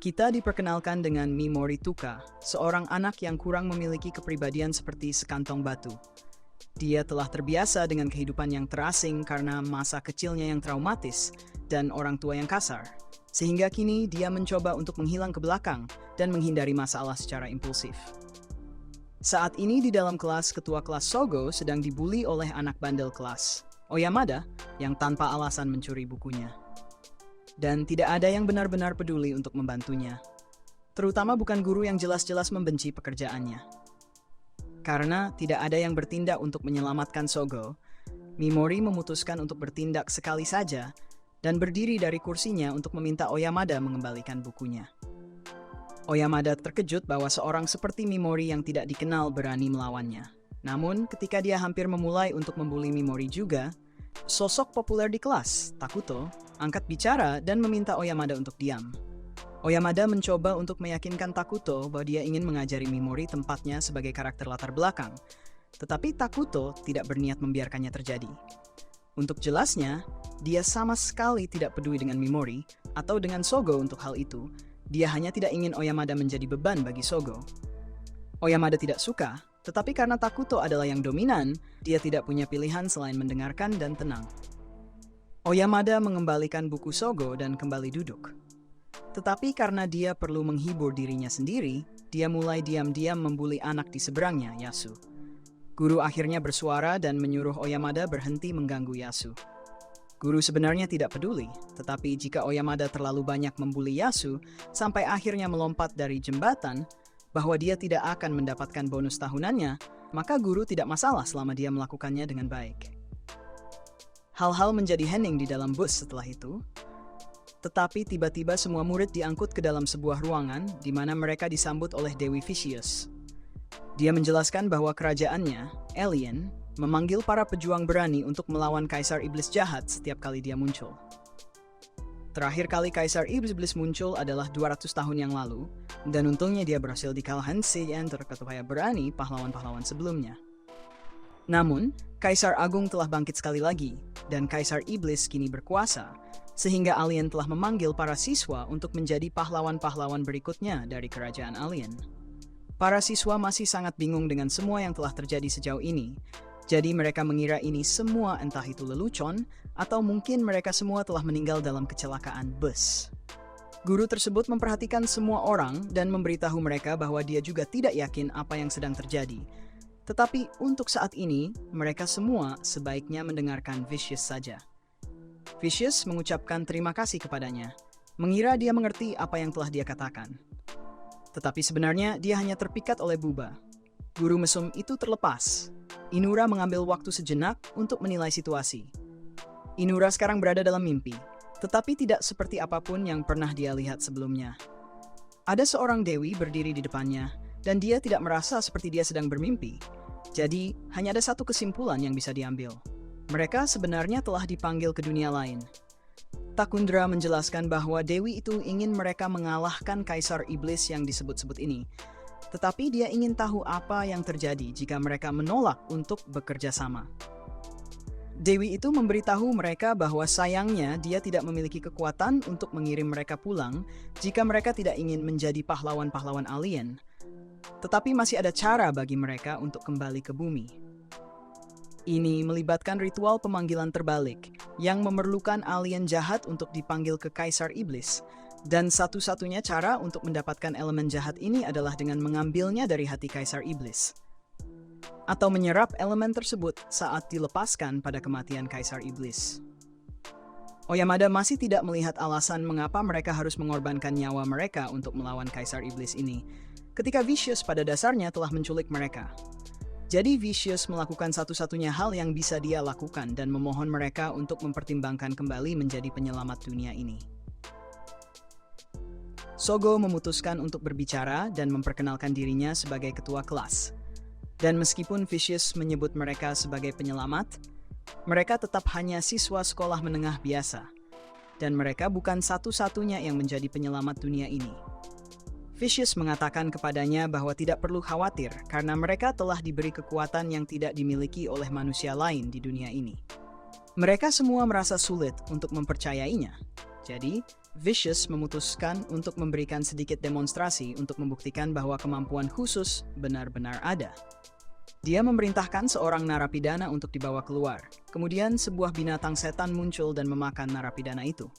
Kita diperkenalkan dengan Mimorituka, seorang anak yang kurang memiliki kepribadian seperti sekantong batu. Dia telah terbiasa dengan kehidupan yang terasing karena masa kecilnya yang traumatis dan orang tua yang kasar, sehingga kini dia mencoba untuk menghilang ke belakang dan menghindari masalah secara impulsif. Saat ini di dalam kelas, ketua kelas Sogo sedang dibully oleh anak bandel kelas, Oyamada, yang tanpa alasan mencuri bukunya. Dan tidak ada yang benar-benar peduli untuk membantunya. Terutama bukan guru yang jelas-jelas membenci pekerjaannya. Karena tidak ada yang bertindak untuk menyelamatkan Sogo, Mimori memutuskan untuk bertindak sekali saja dan berdiri dari kursinya untuk meminta Oyamada mengembalikan bukunya. Oyamada terkejut bahwa seorang seperti Mimori yang tidak dikenal berani melawannya. Namun, ketika dia hampir memulai untuk membuli Mimori juga, sosok populer di kelas, Takuto, angkat bicara dan meminta Oyamada untuk diam. Oyamada mencoba untuk meyakinkan Takuto bahwa dia ingin mengajari Mimori tempatnya sebagai karakter latar belakang. Tetapi Takuto tidak berniat membiarkannya terjadi. Untuk jelasnya, dia sama sekali tidak peduli dengan Mimori atau dengan Sogo untuk hal itu. Dia hanya tidak ingin Oyamada menjadi beban bagi Sogo. Oyamada tidak suka, tetapi karena Takuto adalah yang dominan, dia tidak punya pilihan selain mendengarkan dan tenang. Oyamada mengembalikan buku Sogo dan kembali duduk. Tetapi karena dia perlu menghibur dirinya sendiri, dia mulai diam-diam membuli anak di seberangnya, Yasu. Guru akhirnya bersuara dan menyuruh Oyamada berhenti mengganggu Yasu. Guru sebenarnya tidak peduli, tetapi jika Oyamada terlalu banyak membuli Yasu sampai akhirnya melompat dari jembatan, bahwa dia tidak akan mendapatkan bonus tahunannya, maka guru tidak masalah selama dia melakukannya dengan baik. Hal-hal menjadi hening di dalam bus setelah itu, tetapi tiba-tiba semua murid diangkut ke dalam sebuah ruangan di mana mereka disambut oleh Dewi Vicious. Dia menjelaskan bahwa kerajaannya, Alien, memanggil para pejuang berani untuk melawan Kaisar Iblis jahat setiap kali dia muncul. Terakhir kali Kaisar Iblis muncul adalah 200 tahun yang lalu, dan untungnya dia berhasil dikalahkan si Enter ketua berani pahlawan-pahlawan sebelumnya. Namun, Kaisar Agung telah bangkit sekali lagi, dan Kaisar Iblis kini berkuasa, sehingga Alien telah memanggil para siswa untuk menjadi pahlawan-pahlawan berikutnya dari kerajaan Alien. Para siswa masih sangat bingung dengan semua yang telah terjadi sejauh ini, jadi mereka mengira ini semua entah itu lelucon, atau mungkin mereka semua telah meninggal dalam kecelakaan bus. Guru tersebut memperhatikan semua orang dan memberitahu mereka bahwa dia juga tidak yakin apa yang sedang terjadi. Tetapi untuk saat ini, mereka semua sebaiknya mendengarkan Vicious saja. Vicious mengucapkan terima kasih kepadanya, mengira dia mengerti apa yang telah dia katakan. Tetapi sebenarnya dia hanya terpikat oleh Buba. Guru mesum itu terlepas. Inura mengambil waktu sejenak untuk menilai situasi. Inura sekarang berada dalam mimpi, tetapi tidak seperti apapun yang pernah dia lihat sebelumnya. Ada seorang dewi berdiri di depannya, dan dia tidak merasa seperti dia sedang bermimpi. Jadi, hanya ada satu kesimpulan yang bisa diambil. Mereka sebenarnya telah dipanggil ke dunia lain. Takundra menjelaskan bahwa dewi itu ingin mereka mengalahkan Kaisar Iblis yang disebut-sebut ini. Tetapi dia ingin tahu apa yang terjadi jika mereka menolak untuk bekerja sama. Dewi itu memberitahu mereka bahwa sayangnya dia tidak memiliki kekuatan untuk mengirim mereka pulang jika mereka tidak ingin menjadi pahlawan-pahlawan alien. Tetapi masih ada cara bagi mereka untuk kembali ke bumi. Ini melibatkan ritual pemanggilan terbalik yang memerlukan alien jahat untuk dipanggil ke Kaisar Iblis. Dan satu-satunya cara untuk mendapatkan elemen jahat ini adalah dengan mengambilnya dari hati Kaisar Iblis. Atau menyerap elemen tersebut saat dilepaskan pada kematian Kaisar Iblis. Oyamada masih tidak melihat alasan mengapa mereka harus mengorbankan nyawa mereka untuk melawan Kaisar Iblis ini, ketika Vicious pada dasarnya telah menculik mereka. Jadi Vicious melakukan satu-satunya hal yang bisa dia lakukan dan memohon mereka untuk mempertimbangkan kembali menjadi penyelamat dunia ini. Sogo memutuskan untuk berbicara dan memperkenalkan dirinya sebagai ketua kelas. Dan meskipun Vicious menyebut mereka sebagai penyelamat, mereka tetap hanya siswa sekolah menengah biasa. Dan mereka bukan satu-satunya yang menjadi penyelamat dunia ini. Vicious mengatakan kepadanya bahwa tidak perlu khawatir karena mereka telah diberi kekuatan yang tidak dimiliki oleh manusia lain di dunia ini. Mereka semua merasa sulit untuk mempercayainya. Jadi, Vicious memutuskan untuk memberikan sedikit demonstrasi untuk membuktikan bahwa kemampuan khusus benar-benar ada. Dia memerintahkan seorang narapidana untuk dibawa keluar. Kemudian sebuah binatang setan muncul dan memakan narapidana itu.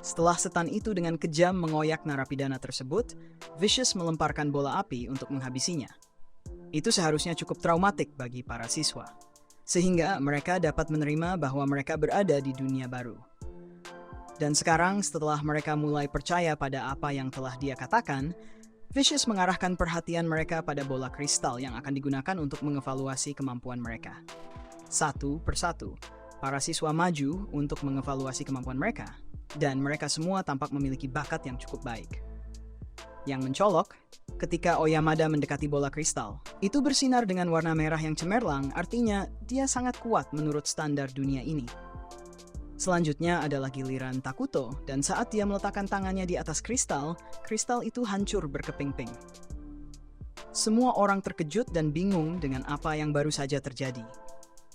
Setelah setan itu dengan kejam mengoyak narapidana tersebut, Vicious melemparkan bola api untuk menghabisinya. Itu seharusnya cukup traumatik bagi para siswa, sehingga mereka dapat menerima bahwa mereka berada di dunia baru. Dan sekarang setelah mereka mulai percaya pada apa yang telah dia katakan, Vicious mengarahkan perhatian mereka pada bola kristal yang akan digunakan untuk mengevaluasi kemampuan mereka. Satu persatu, para siswa maju untuk mengevaluasi kemampuan mereka, dan mereka semua tampak memiliki bakat yang cukup baik. Yang mencolok, ketika Oyamada mendekati bola kristal, itu bersinar dengan warna merah yang cemerlang, artinya dia sangat kuat menurut standar dunia ini. Selanjutnya adalah giliran Takuto, dan saat dia meletakkan tangannya di atas kristal, kristal itu hancur berkeping-ping. Semua orang terkejut dan bingung dengan apa yang baru saja terjadi.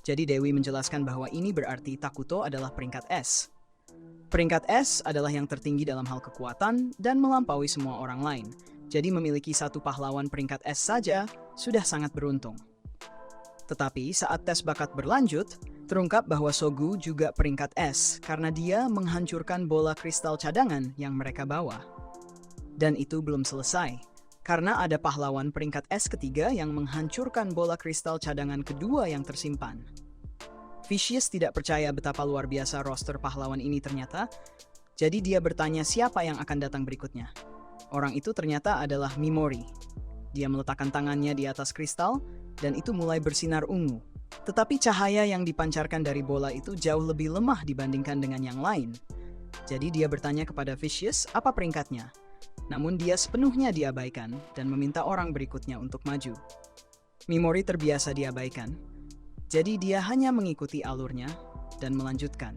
Jadi Dewi menjelaskan bahwa ini berarti Takuto adalah peringkat S. Peringkat S adalah yang tertinggi dalam hal kekuatan dan melampaui semua orang lain. Jadi memiliki satu pahlawan peringkat S saja sudah sangat beruntung. Tetapi saat tes bakat berlanjut, terungkap bahwa Sogu juga peringkat S karena dia menghancurkan bola kristal cadangan yang mereka bawa. Dan itu belum selesai, karena ada pahlawan peringkat S ketiga yang menghancurkan bola kristal cadangan kedua yang tersimpan. Vicious tidak percaya betapa luar biasa roster pahlawan ini ternyata, jadi dia bertanya siapa yang akan datang berikutnya. Orang itu ternyata adalah Mimori. Dia meletakkan tangannya di atas kristal, dan itu mulai bersinar ungu. Tetapi cahaya yang dipancarkan dari bola itu jauh lebih lemah dibandingkan dengan yang lain. Jadi dia bertanya kepada Vicious apa peringkatnya. Namun dia sepenuhnya diabaikan dan meminta orang berikutnya untuk maju. Mimori terbiasa diabaikan. Jadi dia hanya mengikuti alurnya dan melanjutkan.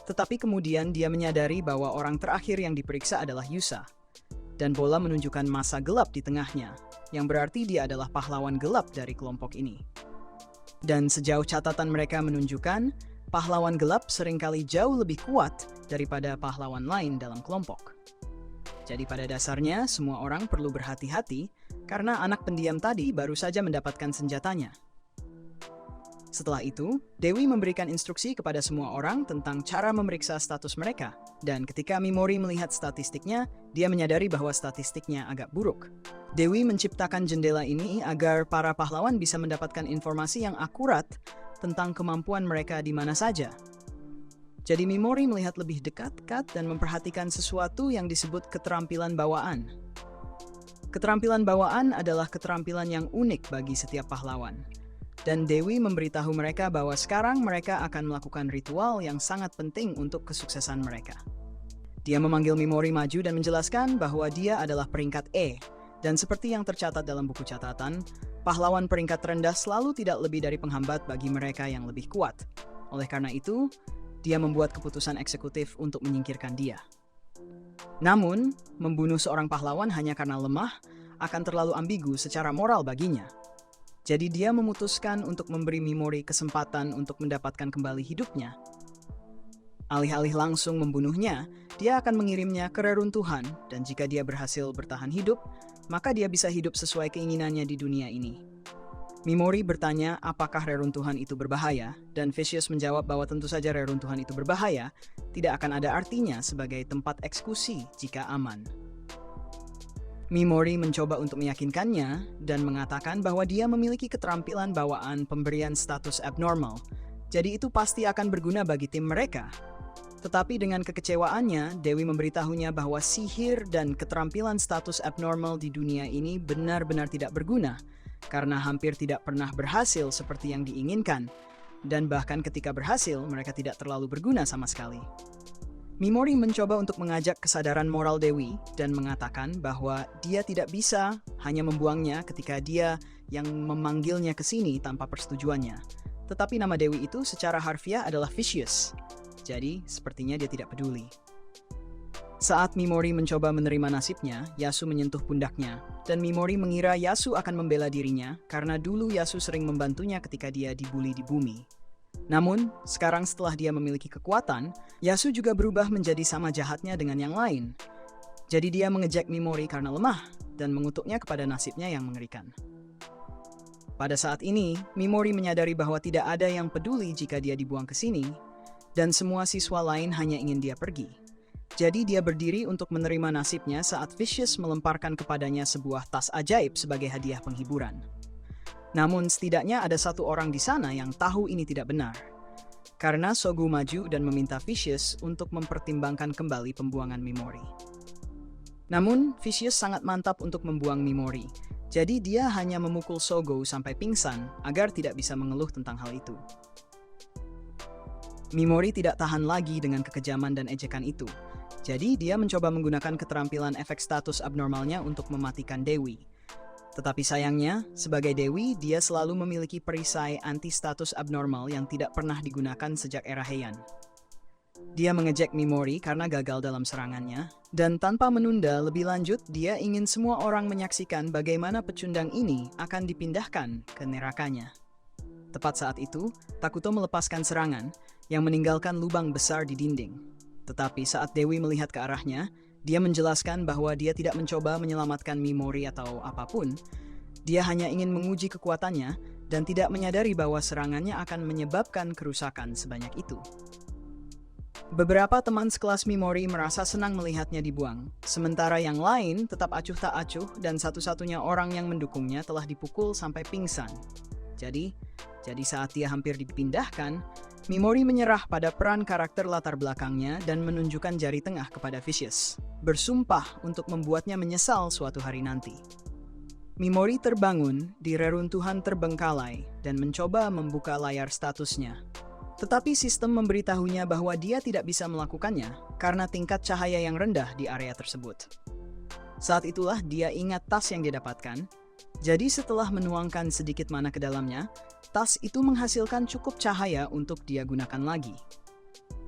Tetapi kemudian dia menyadari bahwa orang terakhir yang diperiksa adalah Yusa. Dan bola menunjukkan masa gelap di tengahnya, yang berarti dia adalah pahlawan gelap dari kelompok ini. Dan sejauh catatan mereka menunjukkan, pahlawan gelap seringkali jauh lebih kuat daripada pahlawan lain dalam kelompok. Jadi pada dasarnya, semua orang perlu berhati-hati karena anak pendiam tadi baru saja mendapatkan senjatanya. Setelah itu, Dewi memberikan instruksi kepada semua orang tentang cara memeriksa status mereka. Dan ketika Mimori melihat statistiknya, dia menyadari bahwa statistiknya agak buruk. Dewi menciptakan jendela ini agar para pahlawan bisa mendapatkan informasi yang akurat tentang kemampuan mereka di mana saja. Jadi Mimori melihat lebih dekat-dekat dan memperhatikan sesuatu yang disebut keterampilan bawaan. Keterampilan bawaan adalah keterampilan yang unik bagi setiap pahlawan. Dan Dewi memberitahu mereka bahwa sekarang mereka akan melakukan ritual yang sangat penting untuk kesuksesan mereka. Dia memanggil Mimori maju dan menjelaskan bahwa dia adalah peringkat E. Dan seperti yang tercatat dalam buku catatan, pahlawan peringkat rendah selalu tidak lebih dari penghambat bagi mereka yang lebih kuat. Oleh karena itu, dia membuat keputusan eksekutif untuk menyingkirkan dia. Namun, membunuh seorang pahlawan hanya karena lemah akan terlalu ambigu secara moral baginya. Jadi dia memutuskan untuk memberi Mimori kesempatan untuk mendapatkan kembali hidupnya. Alih-alih langsung membunuhnya, dia akan mengirimnya ke reruntuhan, dan jika dia berhasil bertahan hidup, maka dia bisa hidup sesuai keinginannya di dunia ini. Mimori bertanya apakah reruntuhan itu berbahaya, dan Vicious menjawab bahwa tentu saja reruntuhan itu berbahaya, tidak akan ada artinya sebagai tempat eksekusi jika aman. Mimori mencoba untuk meyakinkannya dan mengatakan bahwa dia memiliki keterampilan bawaan pemberian status abnormal, jadi itu pasti akan berguna bagi tim mereka. Tetapi dengan kekecewaannya, Dewi memberitahunya bahwa sihir dan keterampilan status abnormal di dunia ini benar-benar tidak berguna, karena hampir tidak pernah berhasil seperti yang diinginkan, dan bahkan ketika berhasil, mereka tidak terlalu berguna sama sekali. Mimori mencoba untuk mengajak kesadaran moral Dewi dan mengatakan bahwa dia tidak bisa hanya membuangnya ketika dia yang memanggilnya ke sini tanpa persetujuannya. Tetapi nama Dewi itu secara harfiah adalah Vicious, jadi sepertinya dia tidak peduli. Saat Mimori mencoba menerima nasibnya, Yasu menyentuh pundaknya, dan Mimori mengira Yasu akan membela dirinya karena dulu Yasu sering membantunya ketika dia dibuli di bumi. Namun, sekarang setelah dia memiliki kekuatan, Yasu juga berubah menjadi sama jahatnya dengan yang lain. Jadi dia mengejek Mimori karena lemah dan mengutuknya kepada nasibnya yang mengerikan. Pada saat ini, Mimori menyadari bahwa tidak ada yang peduli jika dia dibuang ke sini, dan semua siswa lain hanya ingin dia pergi. Jadi dia berdiri untuk menerima nasibnya saat Vicious melemparkan kepadanya sebuah tas ajaib sebagai hadiah penghiburan. Namun setidaknya ada satu orang di sana yang tahu ini tidak benar. Karena Sogu maju dan meminta Vicious untuk mempertimbangkan kembali pembuangan Mimori. Namun, Vicious sangat mantap untuk membuang Mimori. Jadi dia hanya memukul Sogo sampai pingsan agar tidak bisa mengeluh tentang hal itu. Mimori tidak tahan lagi dengan kekejaman dan ejekan itu. Jadi dia mencoba menggunakan keterampilan efek status abnormalnya untuk mematikan Dewi. Tetapi sayangnya, sebagai Dewi, dia selalu memiliki perisai anti-status abnormal yang tidak pernah digunakan sejak era Heian. Dia mengejek Mimori karena gagal dalam serangannya, dan tanpa menunda lebih lanjut, dia ingin semua orang menyaksikan bagaimana pecundang ini akan dipindahkan ke nerakanya. Tepat saat itu, Takuto melepaskan serangan, yang meninggalkan lubang besar di dinding. Tetapi saat Dewi melihat ke arahnya, dia menjelaskan bahwa dia tidak mencoba menyelamatkan Mimori atau apapun. Dia hanya ingin menguji kekuatannya dan tidak menyadari bahwa serangannya akan menyebabkan kerusakan sebanyak itu. Beberapa teman sekelas Mimori merasa senang melihatnya dibuang, sementara yang lain tetap acuh tak acuh dan satu-satunya orang yang mendukungnya telah dipukul sampai pingsan. Jadi saat dia hampir dipindahkan, Mimori menyerah pada peran karakter latar belakangnya dan menunjukkan jari tengah kepada Vicious, bersumpah untuk membuatnya menyesal suatu hari nanti. Mimori terbangun di reruntuhan terbengkalai dan mencoba membuka layar statusnya. Tetapi sistem memberitahunya bahwa dia tidak bisa melakukannya karena tingkat cahaya yang rendah di area tersebut. Saat itulah dia ingat tas yang dia dapatkan. Jadi setelah menuangkan sedikit mana ke dalamnya, tas itu menghasilkan cukup cahaya untuk dia gunakan lagi.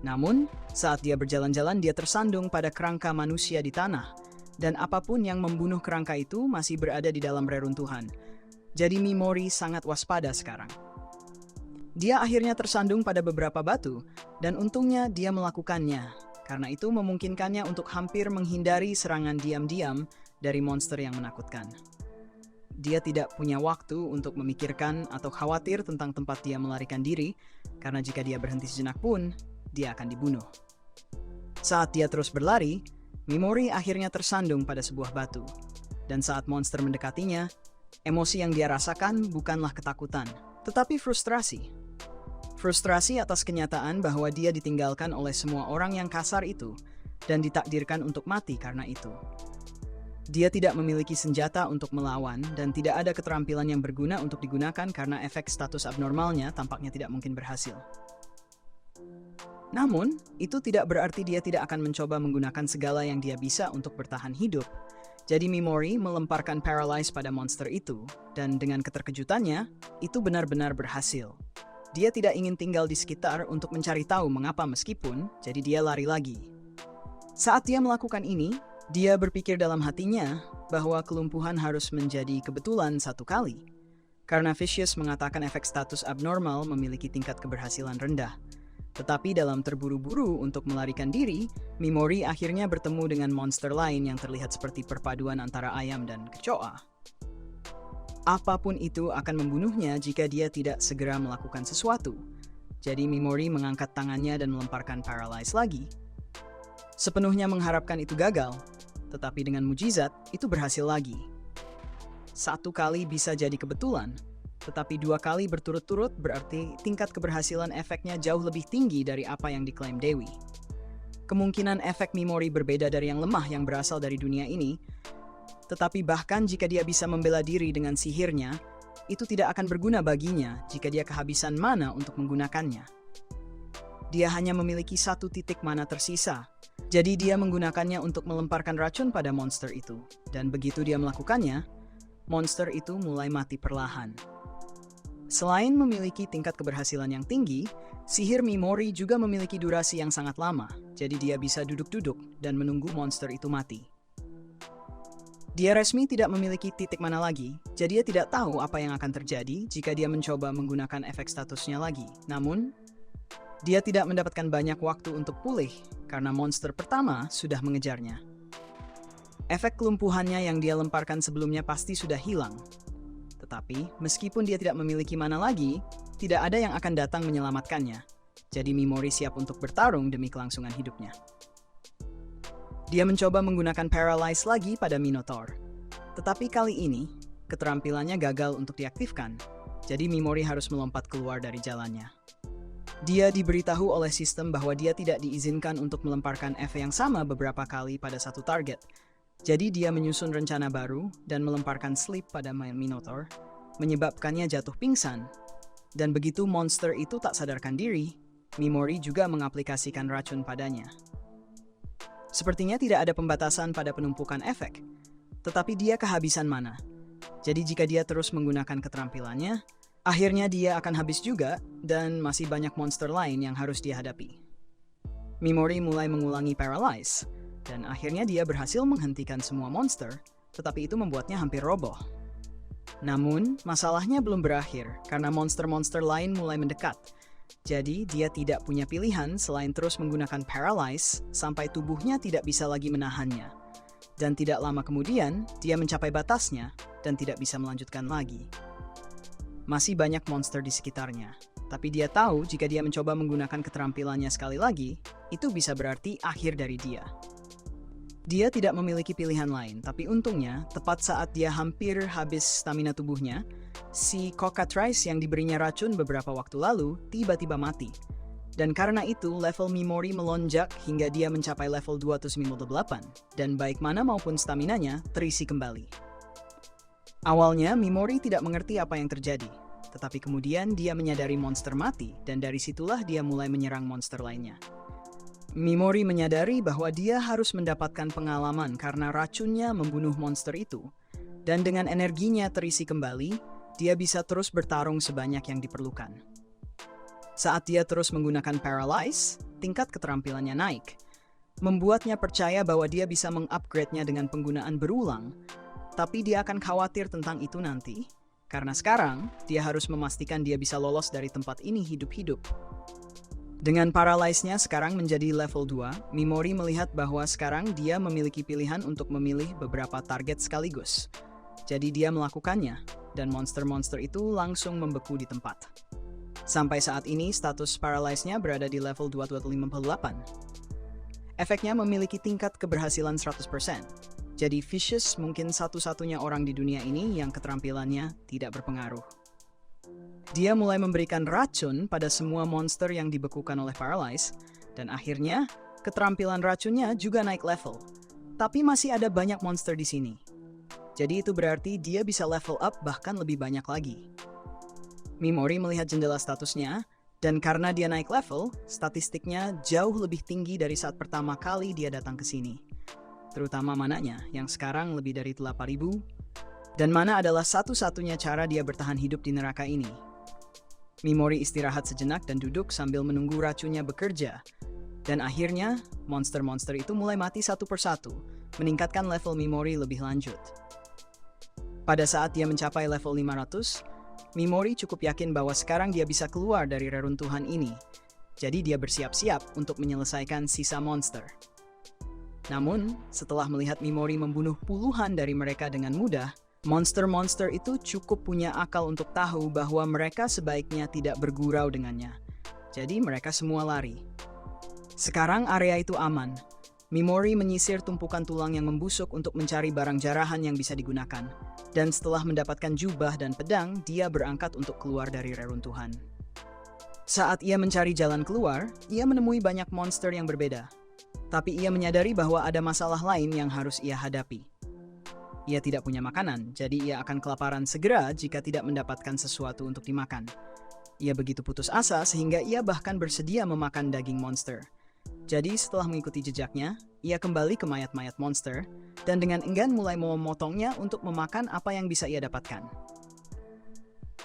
Namun, saat dia berjalan-jalan dia tersandung pada kerangka manusia di tanah, dan apapun yang membunuh kerangka itu masih berada di dalam reruntuhan. Jadi Mimori sangat waspada sekarang. Dia akhirnya tersandung pada beberapa batu, dan untungnya dia melakukannya, karena itu memungkinkannya untuk hampir menghindari serangan diam-diam dari monster yang menakutkan. Dia tidak punya waktu untuk memikirkan atau khawatir tentang tempat dia melarikan diri, karena jika dia berhenti sejenak pun, dia akan dibunuh. Saat dia terus berlari, Mimori akhirnya tersandung pada sebuah batu. Dan saat monster mendekatinya, emosi yang dia rasakan bukanlah ketakutan, tetapi frustrasi. Frustrasi atas kenyataan bahwa dia ditinggalkan oleh semua orang yang kasar itu, dan ditakdirkan untuk mati karena itu. Dia tidak memiliki senjata untuk melawan dan tidak ada keterampilan yang berguna untuk digunakan karena efek status abnormalnya tampaknya tidak mungkin berhasil. Namun, itu tidak berarti dia tidak akan mencoba menggunakan segala yang dia bisa untuk bertahan hidup. Jadi Mimori melemparkan Paralyze pada monster itu, dan dengan keterkejutannya, itu benar-benar berhasil. Dia tidak ingin tinggal di sekitar untuk mencari tahu mengapa meskipun, jadi dia lari lagi. Saat dia melakukan ini, dia berpikir dalam hatinya bahwa kelumpuhan harus menjadi kebetulan satu kali. Karena Vicious mengatakan efek status abnormal memiliki tingkat keberhasilan rendah. Tetapi dalam terburu-buru untuk melarikan diri, Mimori akhirnya bertemu dengan monster lain yang terlihat seperti perpaduan antara ayam dan kecoa. Apapun itu akan membunuhnya jika dia tidak segera melakukan sesuatu. Jadi Mimori mengangkat tangannya dan melemparkan Paralyze lagi. Sepenuhnya mengharapkan itu gagal, tetapi dengan mujizat, itu berhasil lagi. Satu kali bisa jadi kebetulan, tetapi 2 kali berturut-turut berarti tingkat keberhasilan efeknya jauh lebih tinggi dari apa yang diklaim Dewi. Kemungkinan efek Mimori berbeda dari yang lemah yang berasal dari dunia ini, tetapi bahkan jika dia bisa membela diri dengan sihirnya, itu tidak akan berguna baginya jika dia kehabisan mana untuk menggunakannya. Dia hanya memiliki 1 titik mana tersisa, jadi dia menggunakannya untuk melemparkan racun pada monster itu. Dan begitu dia melakukannya, monster itu mulai mati perlahan. Selain memiliki tingkat keberhasilan yang tinggi, sihir Mimori juga memiliki durasi yang sangat lama, jadi dia bisa duduk-duduk dan menunggu monster itu mati. Dia resmi tidak memiliki titik mana lagi, jadi dia tidak tahu apa yang akan terjadi jika dia mencoba menggunakan efek statusnya lagi. Namun, dia tidak mendapatkan banyak waktu untuk pulih karena monster pertama sudah mengejarnya. Efek kelumpuhannya yang dia lemparkan sebelumnya pasti sudah hilang. Tetapi, meskipun dia tidak memiliki mana lagi, tidak ada yang akan datang menyelamatkannya. Jadi Mimori siap untuk bertarung demi kelangsungan hidupnya. Dia mencoba menggunakan Paralyze lagi pada Minotaur. Tetapi kali ini, keterampilannya gagal untuk diaktifkan, jadi Mimori harus melompat keluar dari jalannya. Dia diberitahu oleh sistem bahwa dia tidak diizinkan untuk melemparkan EV yang sama beberapa kali pada satu target. Jadi dia menyusun rencana baru dan melemparkan Sleep pada Minotaur, menyebabkannya jatuh pingsan. Dan begitu monster itu tak sadarkan diri, Mimori juga mengaplikasikan racun padanya. Sepertinya tidak ada pembatasan pada penumpukan efek, tetapi dia kehabisan mana. Jadi jika dia terus menggunakan keterampilannya, akhirnya dia akan habis juga dan masih banyak monster lain yang harus dihadapi. Mimori mulai mengulangi Paralyze, dan akhirnya dia berhasil menghentikan semua monster, tetapi itu membuatnya hampir roboh. Namun, masalahnya belum berakhir karena monster-monster lain mulai mendekat. Jadi, dia tidak punya pilihan selain terus menggunakan Paralyze sampai tubuhnya tidak bisa lagi menahannya. Dan tidak lama kemudian, dia mencapai batasnya dan tidak bisa melanjutkan lagi. Masih banyak monster di sekitarnya, tapi dia tahu jika dia mencoba menggunakan keterampilannya sekali lagi, itu bisa berarti akhir dari dia. Dia tidak memiliki pilihan lain, tapi untungnya, tepat saat dia hampir habis stamina tubuhnya, si Cockatrice yang diberinya racun beberapa waktu lalu tiba-tiba mati. Dan karena itu, level Mimori melonjak hingga dia mencapai level 258, dan baik mana maupun staminanya terisi kembali. Awalnya, Mimori tidak mengerti apa yang terjadi, tetapi kemudian dia menyadari monster mati, dan dari situlah dia mulai menyerang monster lainnya. Mimori menyadari bahwa dia harus mendapatkan pengalaman karena racunnya membunuh monster itu. Dan dengan energinya terisi kembali, dia bisa terus bertarung sebanyak yang diperlukan. Saat dia terus menggunakan Paralyze, tingkat keterampilannya naik. Membuatnya percaya bahwa dia bisa mengupgrade-nya dengan penggunaan berulang. Tapi dia akan khawatir tentang itu nanti, karena sekarang dia harus memastikan dia bisa lolos dari tempat ini hidup-hidup. Dengan Paralyze-nya sekarang menjadi level 2, Mimori melihat bahwa sekarang dia memiliki pilihan untuk memilih beberapa target sekaligus. Jadi dia melakukannya, dan monster-monster itu langsung membeku di tempat. Sampai saat ini status Paralyze-nya berada di level 258. Efeknya memiliki tingkat keberhasilan 100%. Jadi Vicious mungkin satu-satunya orang di dunia ini yang keterampilannya tidak berpengaruh. Dia mulai memberikan racun pada semua monster yang dibekukan oleh Paralyze, dan akhirnya keterampilan racunnya juga naik level. Tapi masih ada banyak monster di sini. Jadi itu berarti dia bisa level up bahkan lebih banyak lagi. Mimori melihat jendela statusnya, dan karena dia naik level, statistiknya jauh lebih tinggi dari saat pertama kali dia datang ke sini. Terutama mananya, yang sekarang lebih dari 8.000, dan mana adalah satu-satunya cara dia bertahan hidup di neraka ini. Mimori istirahat sejenak dan duduk sambil menunggu racunnya bekerja. Dan akhirnya, monster-monster itu mulai mati satu persatu, meningkatkan level Mimori lebih lanjut. Pada saat dia mencapai level 500, Mimori cukup yakin bahwa sekarang dia bisa keluar dari reruntuhan ini. Jadi dia bersiap-siap untuk menyelesaikan sisa monster. Namun, setelah melihat Mimori membunuh puluhan dari mereka dengan mudah, monster-monster itu cukup punya akal untuk tahu bahwa mereka sebaiknya tidak bergurau dengannya. Jadi mereka semua lari. Sekarang area itu aman. Mimori menyisir tumpukan tulang yang membusuk untuk mencari barang jarahan yang bisa digunakan. Dan setelah mendapatkan jubah dan pedang, dia berangkat untuk keluar dari reruntuhan. Saat ia mencari jalan keluar, ia menemui banyak monster yang berbeda. Tapi ia menyadari bahwa ada masalah lain yang harus ia hadapi. Ia tidak punya makanan, jadi ia akan kelaparan segera jika tidak mendapatkan sesuatu untuk dimakan. Ia begitu putus asa sehingga ia bahkan bersedia memakan daging monster. Jadi setelah mengikuti jejaknya, ia kembali ke mayat-mayat monster, dan dengan enggan mulai memotongnya untuk memakan apa yang bisa ia dapatkan.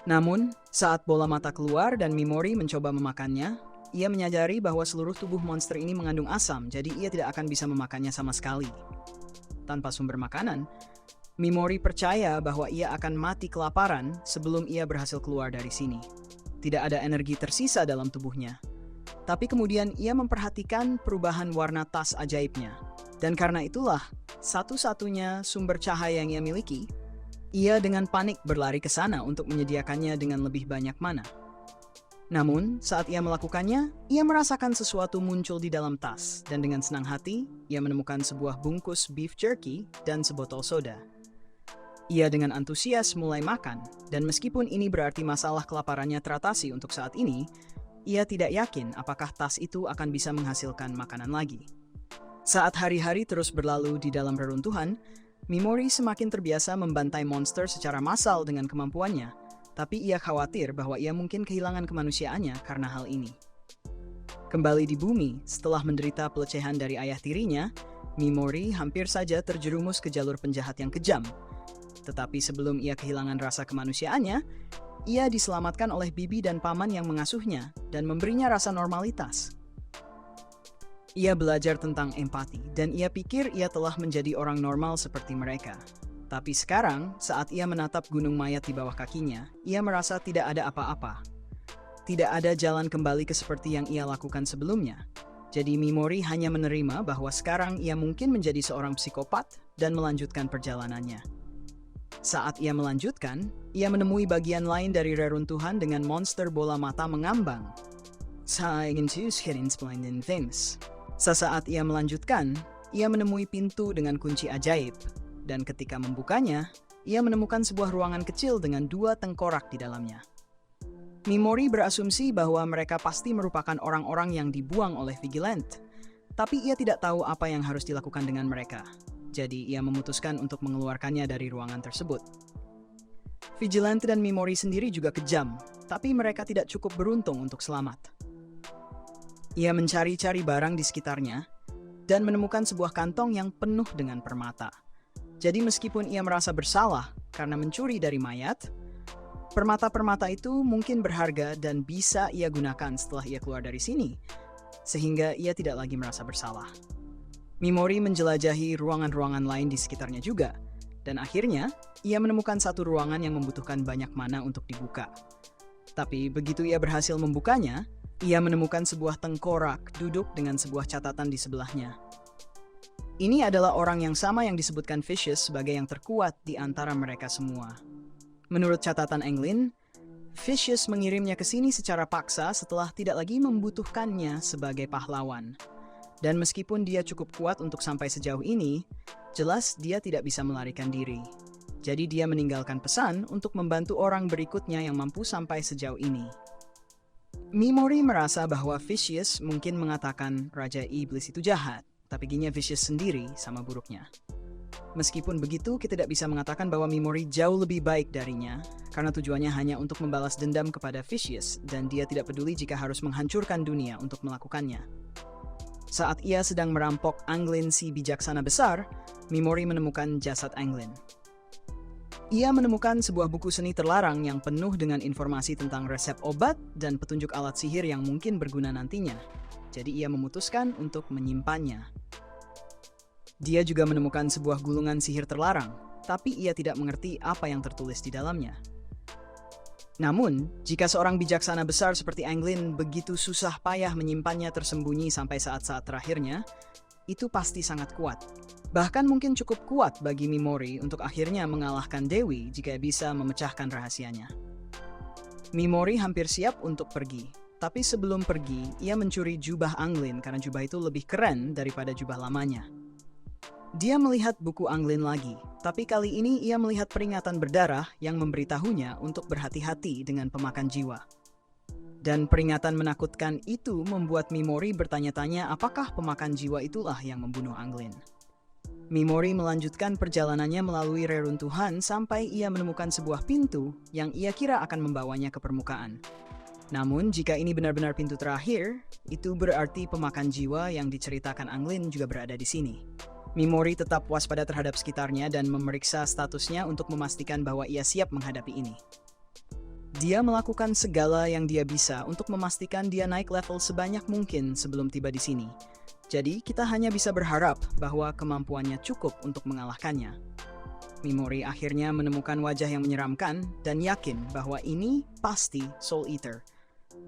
Namun, saat bola mata keluar dan Mimori mencoba memakannya, ia menyadari bahwa seluruh tubuh monster ini mengandung asam, jadi ia tidak akan bisa memakannya sama sekali. Tanpa sumber makanan, Mimori percaya bahwa ia akan mati kelaparan sebelum ia berhasil keluar dari sini. Tidak ada energi tersisa dalam tubuhnya. Tapi kemudian ia memperhatikan perubahan warna tas ajaibnya. Dan karena itulah, satu-satunya sumber cahaya yang ia miliki, ia dengan panik berlari ke sana untuk menyediakannya dengan lebih banyak mana. Namun, saat ia melakukannya, ia merasakan sesuatu muncul di dalam tas, dan dengan senang hati, ia menemukan sebuah bungkus beef jerky dan sebotol soda. Ia dengan antusias mulai makan, dan meskipun ini berarti masalah kelaparannya teratasi untuk saat ini, ia tidak yakin apakah tas itu akan bisa menghasilkan makanan lagi. Saat hari-hari terus berlalu di dalam reruntuhan, Mimori semakin terbiasa membantai monster secara massal dengan kemampuannya, tapi ia khawatir bahwa ia mungkin kehilangan kemanusiaannya karena hal ini. Kembali di bumi, setelah menderita pelecehan dari ayah tirinya, Mimori hampir saja terjerumus ke jalur penjahat yang kejam. Tetapi sebelum ia kehilangan rasa kemanusiaannya, ia diselamatkan oleh bibi dan paman yang mengasuhnya dan memberinya rasa normalitas. Ia belajar tentang empati, dan ia pikir ia telah menjadi orang normal seperti mereka. Tapi sekarang, saat ia menatap gunung mayat di bawah kakinya, ia merasa tidak ada apa-apa. Tidak ada jalan kembali ke seperti yang ia lakukan sebelumnya. Jadi Mimori hanya menerima bahwa sekarang ia mungkin menjadi seorang psikopat dan melanjutkan perjalanannya. Saat ia melanjutkan, ia menemui bagian lain dari reruntuhan dengan monster bola mata mengambang. Sesaat ia melanjutkan, ia menemui pintu dengan kunci ajaib, dan ketika membukanya, ia menemukan sebuah ruangan kecil dengan 2 tengkorak di dalamnya. Mimori berasumsi bahwa mereka pasti merupakan orang-orang yang dibuang oleh Vigilant, tapi ia tidak tahu apa yang harus dilakukan dengan mereka. Jadi ia memutuskan untuk mengeluarkannya dari ruangan tersebut. Vigilante dan Mimori sendiri juga kejam, tapi mereka tidak cukup beruntung untuk selamat. Ia mencari-cari barang di sekitarnya dan menemukan sebuah kantong yang penuh dengan permata. Jadi meskipun ia merasa bersalah karena mencuri dari mayat, permata-permata itu mungkin berharga dan bisa ia gunakan setelah ia keluar dari sini, sehingga ia tidak lagi merasa bersalah. Mimori menjelajahi ruangan-ruangan lain di sekitarnya juga, dan akhirnya ia menemukan satu ruangan yang membutuhkan banyak mana untuk dibuka. Tapi begitu ia berhasil membukanya, ia menemukan sebuah tengkorak duduk dengan sebuah catatan di sebelahnya. Ini adalah orang yang sama yang disebutkan Vicious sebagai yang terkuat di antara mereka semua. Menurut catatan Anglin, Vicious mengirimnya ke sini secara paksa setelah tidak lagi membutuhkannya sebagai pahlawan. Dan meskipun dia cukup kuat untuk sampai sejauh ini, jelas dia tidak bisa melarikan diri. Jadi dia meninggalkan pesan untuk membantu orang berikutnya yang mampu sampai sejauh ini. Mimori merasa bahwa Vicious mungkin mengatakan Raja Iblis itu jahat, tapi ginya Vicious sendiri sama buruknya. Meskipun begitu, kita tidak bisa mengatakan bahwa Mimori jauh lebih baik darinya, karena tujuannya hanya untuk membalas dendam kepada Vicious, dan dia tidak peduli jika harus menghancurkan dunia untuk melakukannya. Saat ia sedang merampok Anglin si bijaksana besar, Mimori menemukan jasad Anglin. Ia menemukan sebuah buku seni terlarang yang penuh dengan informasi tentang resep obat dan petunjuk alat sihir yang mungkin berguna nantinya. Jadi ia memutuskan untuk menyimpannya. Dia juga menemukan sebuah gulungan sihir terlarang, tapi ia tidak mengerti apa yang tertulis di dalamnya. Namun, jika seorang bijaksana besar seperti Anglin begitu susah payah menyimpannya tersembunyi sampai saat-saat terakhirnya, itu pasti sangat kuat. Bahkan mungkin cukup kuat bagi Mimori untuk akhirnya mengalahkan Dewi jika bisa memecahkan rahasianya. Mimori hampir siap untuk pergi, tapi sebelum pergi, ia mencuri jubah Anglin karena jubah itu lebih keren daripada jubah lamanya. Dia melihat buku Anglin lagi, tapi kali ini ia melihat peringatan berdarah yang memberitahunya untuk berhati-hati dengan pemakan jiwa. Dan peringatan menakutkan itu membuat Mimori bertanya-tanya apakah pemakan jiwa itulah yang membunuh Anglin. Mimori melanjutkan perjalanannya melalui reruntuhan sampai ia menemukan sebuah pintu yang ia kira akan membawanya ke permukaan. Namun, jika ini benar-benar pintu terakhir, itu berarti pemakan jiwa yang diceritakan Anglin juga berada di sini. Mimori tetap waspada terhadap sekitarnya dan memeriksa statusnya untuk memastikan bahwa ia siap menghadapi ini. Dia melakukan segala yang dia bisa untuk memastikan dia naik level sebanyak mungkin sebelum tiba di sini. Jadi, kita hanya bisa berharap bahwa kemampuannya cukup untuk mengalahkannya. Mimori akhirnya menemukan wajah yang menyeramkan dan yakin bahwa ini pasti Soul Eater.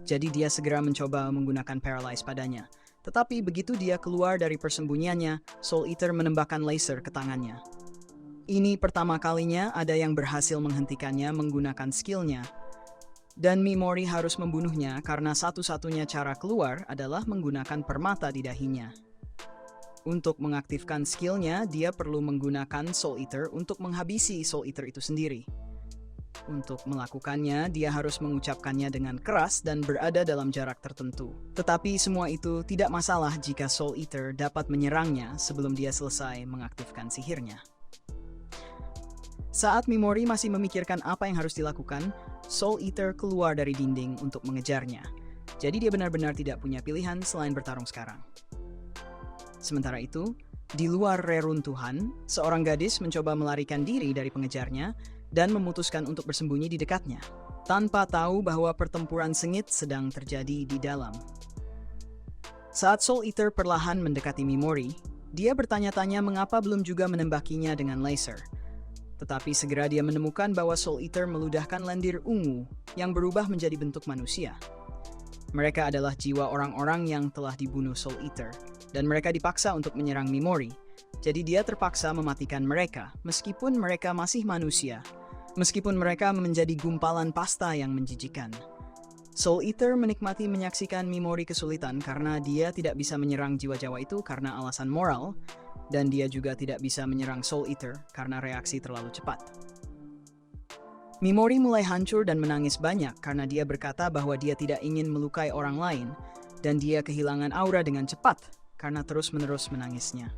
Jadi dia segera mencoba menggunakan Paralyze padanya. Tetapi begitu dia keluar dari persembunyiannya, Soul Eater menembakkan laser ke tangannya. Ini pertama kalinya ada yang berhasil menghentikannya menggunakan skillnya. Dan Mimori harus membunuhnya karena satu-satunya cara keluar adalah menggunakan permata di dahinya. Untuk mengaktifkan skillnya, dia perlu menggunakan Soul Eater untuk menghabisi Soul Eater itu sendiri. Untuk melakukannya, dia harus mengucapkannya dengan keras dan berada dalam jarak tertentu. Tetapi semua itu tidak masalah jika Soul Eater dapat menyerangnya sebelum dia selesai mengaktifkan sihirnya. Saat Mimori masih memikirkan apa yang harus dilakukan, Soul Eater keluar dari dinding untuk mengejarnya. Jadi dia benar-benar tidak punya pilihan selain bertarung sekarang. Sementara itu, di luar reruntuhan, seorang gadis mencoba melarikan diri dari pengejarnya dan memutuskan untuk bersembunyi di dekatnya, tanpa tahu bahwa pertempuran sengit sedang terjadi di dalam. Saat Soul Eater perlahan mendekati Mimori, dia bertanya-tanya mengapa belum juga menembakinya dengan laser. Tetapi segera dia menemukan bahwa Soul Eater meludahkan lendir ungu yang berubah menjadi bentuk manusia. Mereka adalah jiwa orang-orang yang telah dibunuh Soul Eater, dan mereka dipaksa untuk menyerang Mimori. Jadi dia terpaksa mematikan mereka, meskipun mereka masih manusia. Meskipun mereka menjadi gumpalan pasta yang menjijikan. Soul Eater menikmati menyaksikan Mimori kesulitan karena dia tidak bisa menyerang jiwa-jiwa itu karena alasan moral, dan dia juga tidak bisa menyerang Soul Eater karena reaksi terlalu cepat. Mimori mulai hancur dan menangis banyak karena dia berkata bahwa dia tidak ingin melukai orang lain, dan dia kehilangan aura dengan cepat karena terus-menerus menangisnya.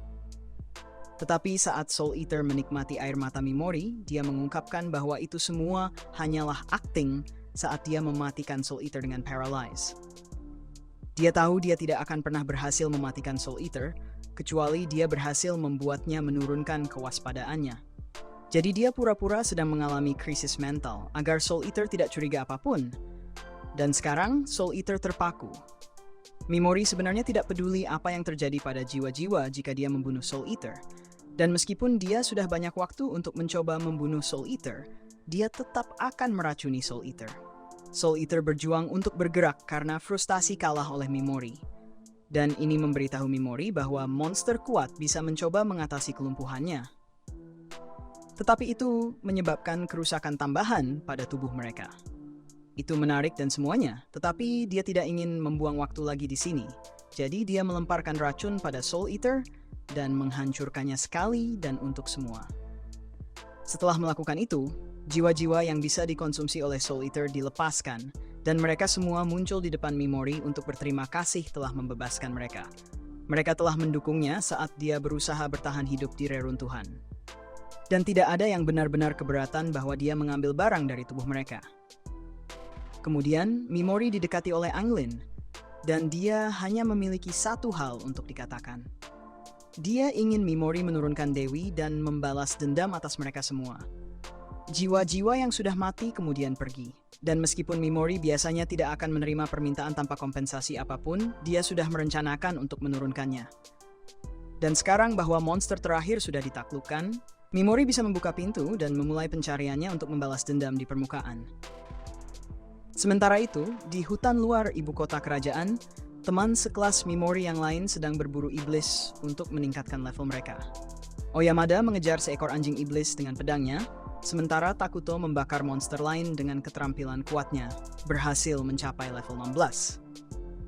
Tetapi saat Soul Eater menikmati air mata Mimori, dia mengungkapkan bahwa itu semua hanyalah akting saat dia mematikan Soul Eater dengan Paralyze. Dia tahu dia tidak akan pernah berhasil mematikan Soul Eater, kecuali dia berhasil membuatnya menurunkan kewaspadaannya. Jadi dia pura-pura sedang mengalami krisis mental agar Soul Eater tidak curiga apapun. Dan sekarang Soul Eater terpaku. Mimori sebenarnya tidak peduli apa yang terjadi pada jiwa-jiwa jika dia membunuh Soul Eater. Dan meskipun dia sudah banyak waktu untuk mencoba membunuh Soul Eater, dia tetap akan meracuni Soul Eater. Soul Eater berjuang untuk bergerak karena frustasi kalah oleh Mimori. Dan ini memberitahu Mimori bahwa monster kuat bisa mencoba mengatasi kelumpuhannya. Tetapi itu menyebabkan kerusakan tambahan pada tubuh mereka. Itu menarik dan semuanya, tetapi dia tidak ingin membuang waktu lagi di sini. Jadi dia melemparkan racun pada Soul Eater dan menghancurkannya sekali dan untuk semua. Setelah melakukan itu, jiwa-jiwa yang bisa dikonsumsi oleh Soul Eater dilepaskan, dan mereka semua muncul di depan Mimori untuk berterima kasih telah membebaskan mereka. Mereka telah mendukungnya saat dia berusaha bertahan hidup di reruntuhan. Dan tidak ada yang benar-benar keberatan bahwa dia mengambil barang dari tubuh mereka. Kemudian, Mimori didekati oleh Anglin, dan dia hanya memiliki satu hal untuk dikatakan. Dia ingin Mimori menurunkan Dewi dan membalas dendam atas mereka semua. Jiwa-jiwa yang sudah mati kemudian pergi. Dan meskipun Mimori biasanya tidak akan menerima permintaan tanpa kompensasi apapun, dia sudah merencanakan untuk menurunkannya. Dan sekarang bahwa monster terakhir sudah ditaklukkan, Mimori bisa membuka pintu dan memulai pencariannya untuk membalas dendam di permukaan. Sementara itu, di hutan luar ibu kota kerajaan, teman sekelas Mimori yang lain sedang berburu iblis untuk meningkatkan level mereka. Oyamada mengejar seekor anjing iblis dengan pedangnya, sementara Takuto membakar monster lain dengan keterampilan kuatnya, berhasil mencapai level 16.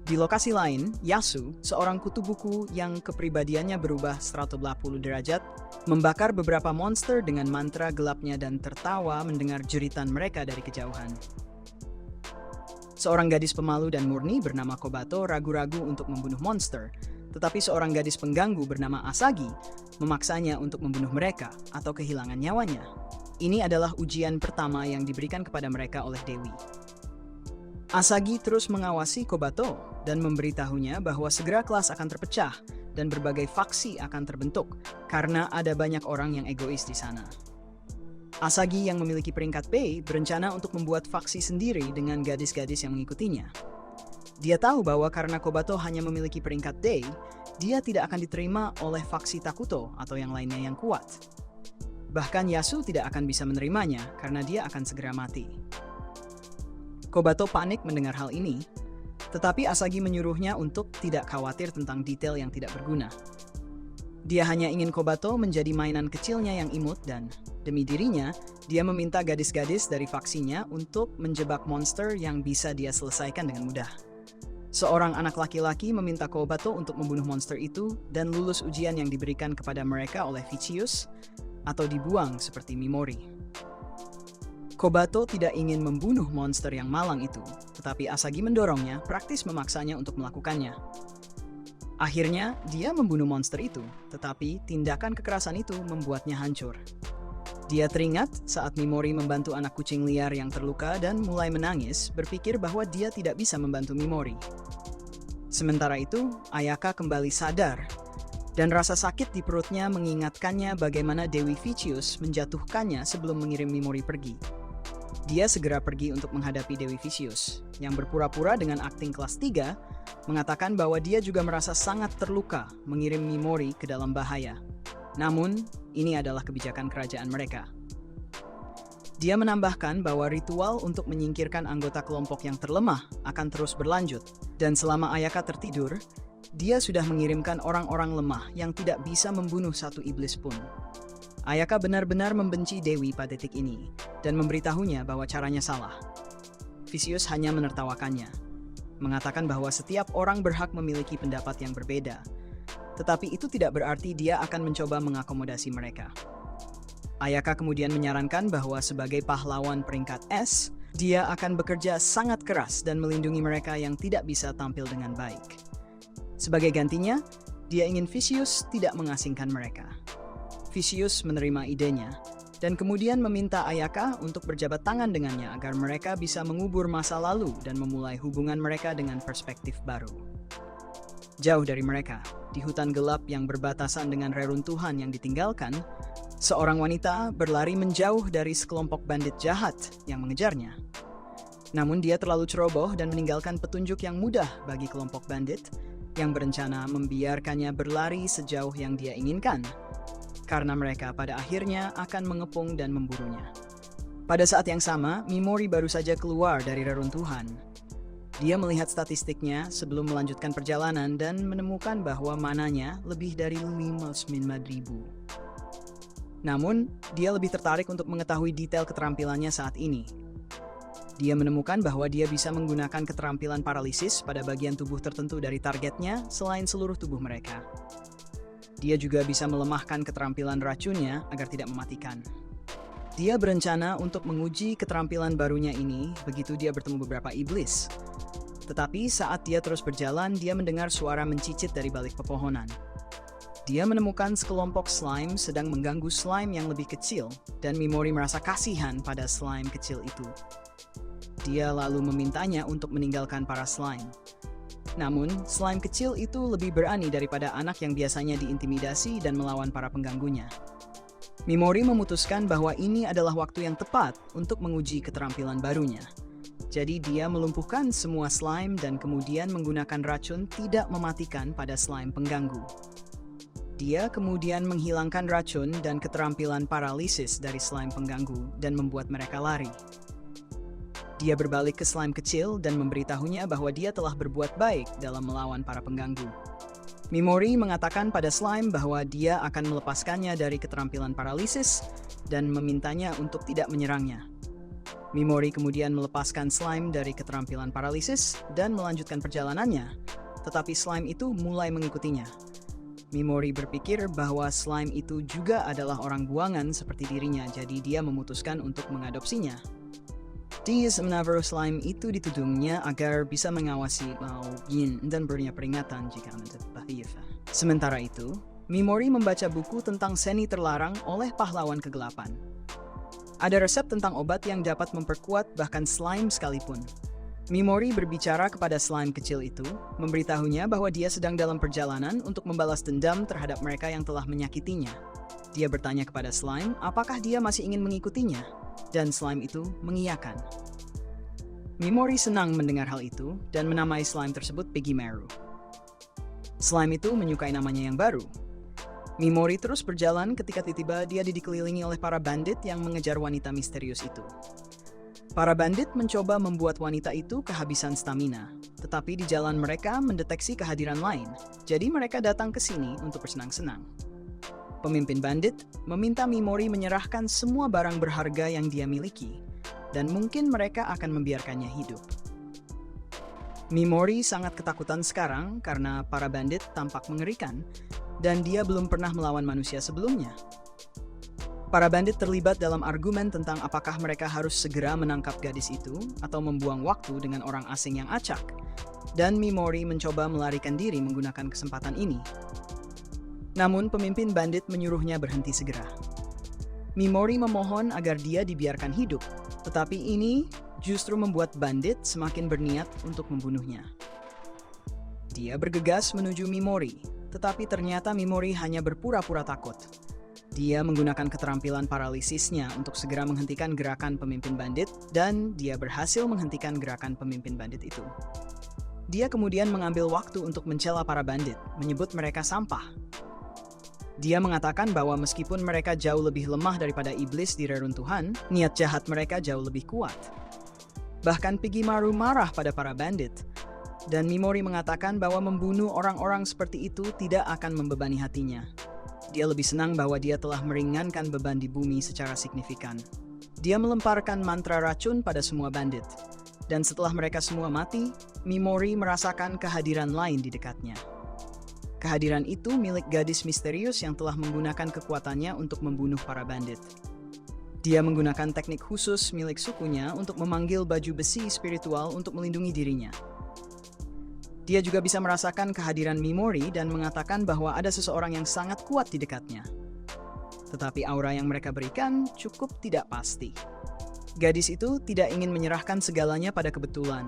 Di lokasi lain, Yasu, seorang kutu buku yang kepribadiannya berubah 180 derajat, membakar beberapa monster dengan mantra gelapnya dan tertawa mendengar jeritan mereka dari kejauhan. Seorang gadis pemalu dan murni bernama Kobato ragu-ragu untuk membunuh monster, tetapi seorang gadis pengganggu bernama Asagi memaksanya untuk membunuh mereka atau kehilangan nyawanya. Ini adalah ujian pertama yang diberikan kepada mereka oleh Dewi. Asagi terus mengawasi Kobato dan memberitahunya bahwa segera kelas akan terpecah dan berbagai faksi akan terbentuk karena ada banyak orang yang egois di sana. Asagi yang memiliki peringkat B berencana untuk membuat faksi sendiri dengan gadis-gadis yang mengikutinya. Dia tahu bahwa karena Kobato hanya memiliki peringkat D, dia tidak akan diterima oleh faksi Takuto atau yang lainnya yang kuat. Bahkan Yasu tidak akan bisa menerimanya karena dia akan segera mati. Kobato panik mendengar hal ini, tetapi Asagi menyuruhnya untuk tidak khawatir tentang detail yang tidak berguna. Dia hanya ingin Kobato menjadi mainan kecilnya yang imut dan, demi dirinya, dia meminta gadis-gadis dari faksinya untuk menjebak monster yang bisa dia selesaikan dengan mudah. Seorang anak laki-laki meminta Kobato untuk membunuh monster itu dan lulus ujian yang diberikan kepada mereka oleh Vicious, atau dibuang seperti Mimori. Kobato tidak ingin membunuh monster yang malang itu, tetapi Asagi mendorongnya, praktis memaksanya untuk melakukannya. Akhirnya, dia membunuh monster itu, tetapi tindakan kekerasan itu membuatnya hancur. Dia teringat saat Mimori membantu anak kucing liar yang terluka dan mulai menangis, berpikir bahwa dia tidak bisa membantu Mimori. Sementara itu, Ayaka kembali sadar, dan rasa sakit di perutnya mengingatkannya bagaimana Dewi Vicious menjatuhkannya sebelum mengirim Mimori pergi. Dia segera pergi untuk menghadapi Dewi Vicious, yang berpura-pura dengan akting kelas 3, mengatakan bahwa dia juga merasa sangat terluka mengirim Mimori ke dalam bahaya. Namun, ini adalah kebijakan kerajaan mereka. Dia menambahkan bahwa ritual untuk menyingkirkan anggota kelompok yang terlemah akan terus berlanjut, dan selama Ayaka tertidur, dia sudah mengirimkan orang-orang lemah yang tidak bisa membunuh satu iblis pun. Ayaka benar-benar membenci Dewi pada titik ini, dan memberitahunya bahwa caranya salah. Vicious hanya menertawakannya, mengatakan bahwa setiap orang berhak memiliki pendapat yang berbeda, tetapi itu tidak berarti dia akan mencoba mengakomodasi mereka. Ayaka kemudian menyarankan bahwa sebagai pahlawan peringkat S, dia akan bekerja sangat keras dan melindungi mereka yang tidak bisa tampil dengan baik. Sebagai gantinya, dia ingin Vicious tidak mengasingkan mereka. Vicious menerima idenya, dan kemudian meminta Ayaka untuk berjabat tangan dengannya agar mereka bisa mengubur masa lalu dan memulai hubungan mereka dengan perspektif baru. Jauh dari mereka, di hutan gelap yang berbatasan dengan reruntuhan yang ditinggalkan, seorang wanita berlari menjauh dari sekelompok bandit jahat yang mengejarnya. Namun dia terlalu ceroboh dan meninggalkan petunjuk yang mudah bagi kelompok bandit yang berencana membiarkannya berlari sejauh yang dia inginkan, karena mereka pada akhirnya akan mengepung dan memburunya. Pada saat yang sama, Mimori baru saja keluar dari reruntuhan. Dia melihat statistiknya sebelum melanjutkan perjalanan dan menemukan bahwa mananya lebih dari 59.000. Namun, dia lebih tertarik untuk mengetahui detail keterampilannya saat ini. Dia menemukan bahwa dia bisa menggunakan keterampilan paralisis pada bagian tubuh tertentu dari targetnya selain seluruh tubuh mereka. Dia juga bisa melemahkan keterampilan racunnya agar tidak mematikan. Dia berencana untuk menguji keterampilan barunya ini begitu dia bertemu beberapa iblis. Tetapi saat dia terus berjalan, dia mendengar suara mencicit dari balik pepohonan. Dia menemukan sekelompok slime sedang mengganggu slime yang lebih kecil, dan Mimori merasa kasihan pada slime kecil itu. Dia lalu memintanya untuk meninggalkan para slime. Namun, slime kecil itu lebih berani daripada anak yang biasanya diintimidasi dan melawan para pengganggunya. Mimori memutuskan bahwa ini adalah waktu yang tepat untuk menguji keterampilan barunya. Jadi dia melumpuhkan semua slime dan kemudian menggunakan racun tidak mematikan pada slime pengganggu. Dia kemudian menghilangkan racun dan keterampilan paralisis dari slime pengganggu dan membuat mereka lari. Dia berbalik ke slime kecil dan memberitahunya bahwa dia telah berbuat baik dalam melawan para pengganggu. Mimori mengatakan pada slime bahwa dia akan melepaskannya dari keterampilan paralisis dan memintanya untuk tidak menyerangnya. Mimori kemudian melepaskan slime dari keterampilan paralisis dan melanjutkan perjalanannya, tetapi slime itu mulai mengikutinya. Mimori berpikir bahwa slime itu juga adalah orang buangan seperti dirinya, jadi dia memutuskan untuk mengadopsinya. Dia menaruh slime itu di tudungnya agar bisa mengawasi Yin dan berinya peringatan jika mendapati. Sementara itu, Mimori membaca buku tentang seni terlarang oleh pahlawan kegelapan. Ada resep tentang obat yang dapat memperkuat bahkan slime sekalipun. Mimori berbicara kepada slime kecil itu, memberitahunya bahwa dia sedang dalam perjalanan untuk membalas dendam terhadap mereka yang telah menyakitinya. Dia bertanya kepada slime apakah dia masih ingin mengikutinya, dan slime itu mengiyakan. Mimori senang mendengar hal itu dan menamai slime tersebut Piggy Meru. Slime itu menyukai namanya yang baru. Mimori terus berjalan ketika tiba-tiba dia dikelilingi oleh para bandit yang mengejar wanita misterius itu. Para bandit mencoba membuat wanita itu kehabisan stamina, tetapi di jalan mereka mendeteksi kehadiran lain, jadi mereka datang ke sini untuk bersenang-senang. Pemimpin bandit meminta Mimori menyerahkan semua barang berharga yang dia miliki, dan mungkin mereka akan membiarkannya hidup. Mimori sangat ketakutan sekarang karena para bandit tampak mengerikan, dan dia belum pernah melawan manusia sebelumnya. Para bandit terlibat dalam argumen tentang apakah mereka harus segera menangkap gadis itu atau membuang waktu dengan orang asing yang acak, dan Mimori mencoba melarikan diri menggunakan kesempatan ini. Namun pemimpin bandit menyuruhnya berhenti segera. Mimori memohon agar dia dibiarkan hidup, tetapi ini justru membuat bandit semakin berniat untuk membunuhnya. Dia bergegas menuju Mimori, tetapi ternyata Mimori hanya berpura-pura takut. Dia menggunakan keterampilan paralisisnya untuk segera menghentikan gerakan pemimpin bandit, dan dia berhasil menghentikan gerakan pemimpin bandit itu. Dia kemudian mengambil waktu untuk mencela para bandit, menyebut mereka sampah. Dia mengatakan bahwa meskipun mereka jauh lebih lemah daripada iblis di reruntuhan, niat jahat mereka jauh lebih kuat. Bahkan Pigimaru marah pada para bandit, dan Mimori mengatakan bahwa membunuh orang-orang seperti itu tidak akan membebani hatinya. Dia lebih senang bahwa dia telah meringankan beban di bumi secara signifikan. Dia melemparkan mantra racun pada semua bandit, dan setelah mereka semua mati, Mimori merasakan kehadiran lain di dekatnya. Kehadiran itu milik gadis misterius yang telah menggunakan kekuatannya untuk membunuh para bandit. Dia menggunakan teknik khusus milik sukunya untuk memanggil baju besi spiritual untuk melindungi dirinya. Dia juga bisa merasakan kehadiran Mimori dan mengatakan bahwa ada seseorang yang sangat kuat di dekatnya. Tetapi aura yang mereka berikan cukup tidak pasti. Gadis itu tidak ingin menyerahkan segalanya pada kebetulan.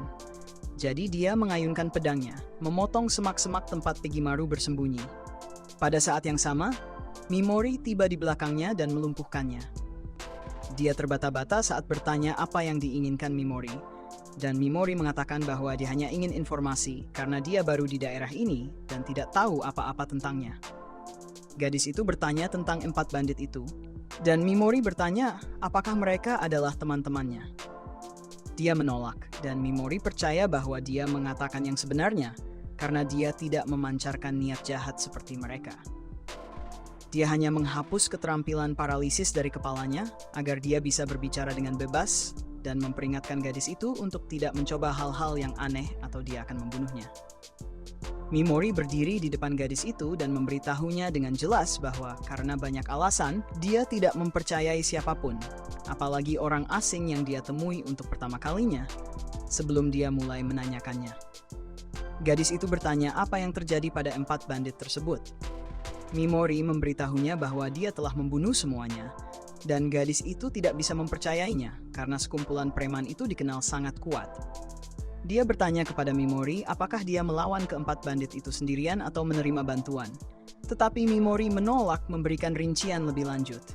Jadi dia mengayunkan pedangnya, memotong semak-semak tempat Pigimaru bersembunyi. Pada saat yang sama, Mimori tiba di belakangnya dan melumpuhkannya. Dia terbata-bata saat bertanya apa yang diinginkan Mimori. Dan Mimori mengatakan bahwa dia hanya ingin informasi karena dia baru di daerah ini dan tidak tahu apa-apa tentangnya. Gadis itu bertanya tentang 4 bandit itu, dan Mimori bertanya apakah mereka adalah teman-temannya. Dia menolak, dan Mimori percaya bahwa dia mengatakan yang sebenarnya karena dia tidak memancarkan niat jahat seperti mereka. Dia hanya menghapus keterampilan paralisis dari kepalanya agar dia bisa berbicara dengan bebas, dan memperingatkan gadis itu untuk tidak mencoba hal-hal yang aneh atau dia akan membunuhnya. Mimori berdiri di depan gadis itu dan memberitahunya dengan jelas bahwa karena banyak alasan, dia tidak mempercayai siapapun, apalagi orang asing yang dia temui untuk pertama kalinya, sebelum dia mulai menanyakannya. Gadis itu bertanya apa yang terjadi pada 4 bandit tersebut. Mimori memberitahunya bahwa dia telah membunuh semuanya, dan gadis itu tidak bisa mempercayainya karena sekumpulan preman itu dikenal sangat kuat. Dia bertanya kepada Mimori apakah dia melawan ke-4 bandit itu sendirian atau menerima bantuan. Tetapi Mimori menolak memberikan rincian lebih lanjut.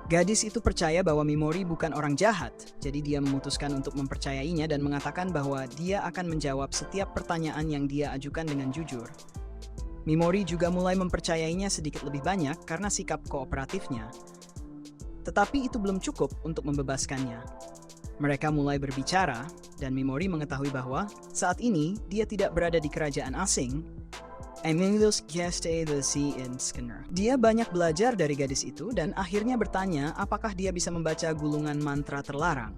Gadis itu percaya bahwa Mimori bukan orang jahat, jadi dia memutuskan untuk mempercayainya dan mengatakan bahwa dia akan menjawab setiap pertanyaan yang dia ajukan dengan jujur. Mimori juga mulai mempercayainya sedikit lebih banyak karena sikap kooperatifnya. Tetapi itu belum cukup untuk membebaskannya. Mereka mulai berbicara, dan Mimori mengetahui bahwa saat ini dia tidak berada di kerajaan asing. Dia banyak belajar dari gadis itu dan akhirnya bertanya apakah dia bisa membaca gulungan mantra terlarang.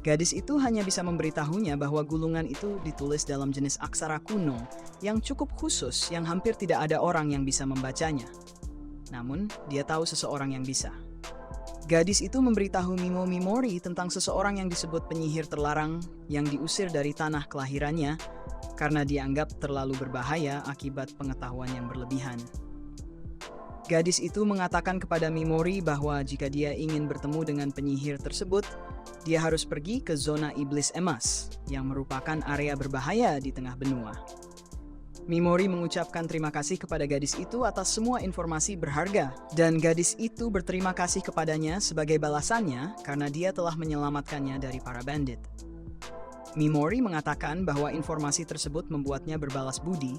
Gadis itu hanya bisa memberitahunya bahwa gulungan itu ditulis dalam jenis aksara kuno yang cukup khusus yang hampir tidak ada orang yang bisa membacanya. Namun, dia tahu seseorang yang bisa. Gadis itu memberitahu Mimori tentang seseorang yang disebut penyihir terlarang yang diusir dari tanah kelahirannya karena dianggap terlalu berbahaya akibat pengetahuan yang berlebihan. Gadis itu mengatakan kepada Mimori bahwa jika dia ingin bertemu dengan penyihir tersebut, dia harus pergi ke zona iblis emas yang merupakan area berbahaya di tengah benua. Mimori mengucapkan terima kasih kepada gadis itu atas semua informasi berharga, dan gadis itu berterima kasih kepadanya sebagai balasannya karena dia telah menyelamatkannya dari para bandit. Mimori mengatakan bahwa informasi tersebut membuatnya berbalas budi,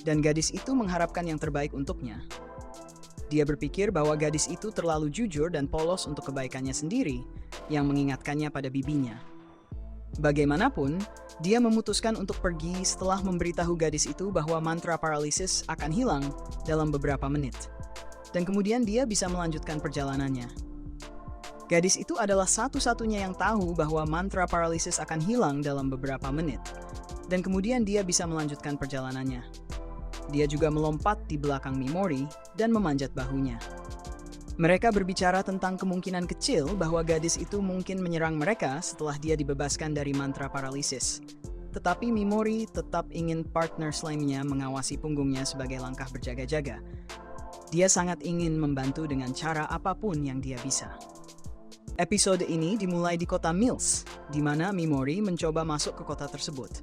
dan gadis itu mengharapkan yang terbaik untuknya. Dia berpikir bahwa gadis itu terlalu jujur dan polos untuk kebaikannya sendiri, yang mengingatkannya pada bibinya. Bagaimanapun, dia memutuskan untuk pergi setelah memberitahu gadis itu bahwa mantra paralisis akan hilang dalam beberapa menit. Dan kemudian dia bisa melanjutkan perjalanannya. Gadis itu adalah satu-satunya yang tahu bahwa mantra paralisis akan hilang dalam beberapa menit. Dan kemudian dia bisa melanjutkan perjalanannya. Dia juga melompat di belakang Mimori dan memanjat bahunya. Mereka berbicara tentang kemungkinan kecil bahwa gadis itu mungkin menyerang mereka setelah dia dibebaskan dari mantra paralisis. Tetapi Mimori tetap ingin partner slime-nya mengawasi punggungnya sebagai langkah berjaga-jaga. Dia sangat ingin membantu dengan cara apapun yang dia bisa. Episode ini dimulai di kota Mills, di mana Mimori mencoba masuk ke kota tersebut.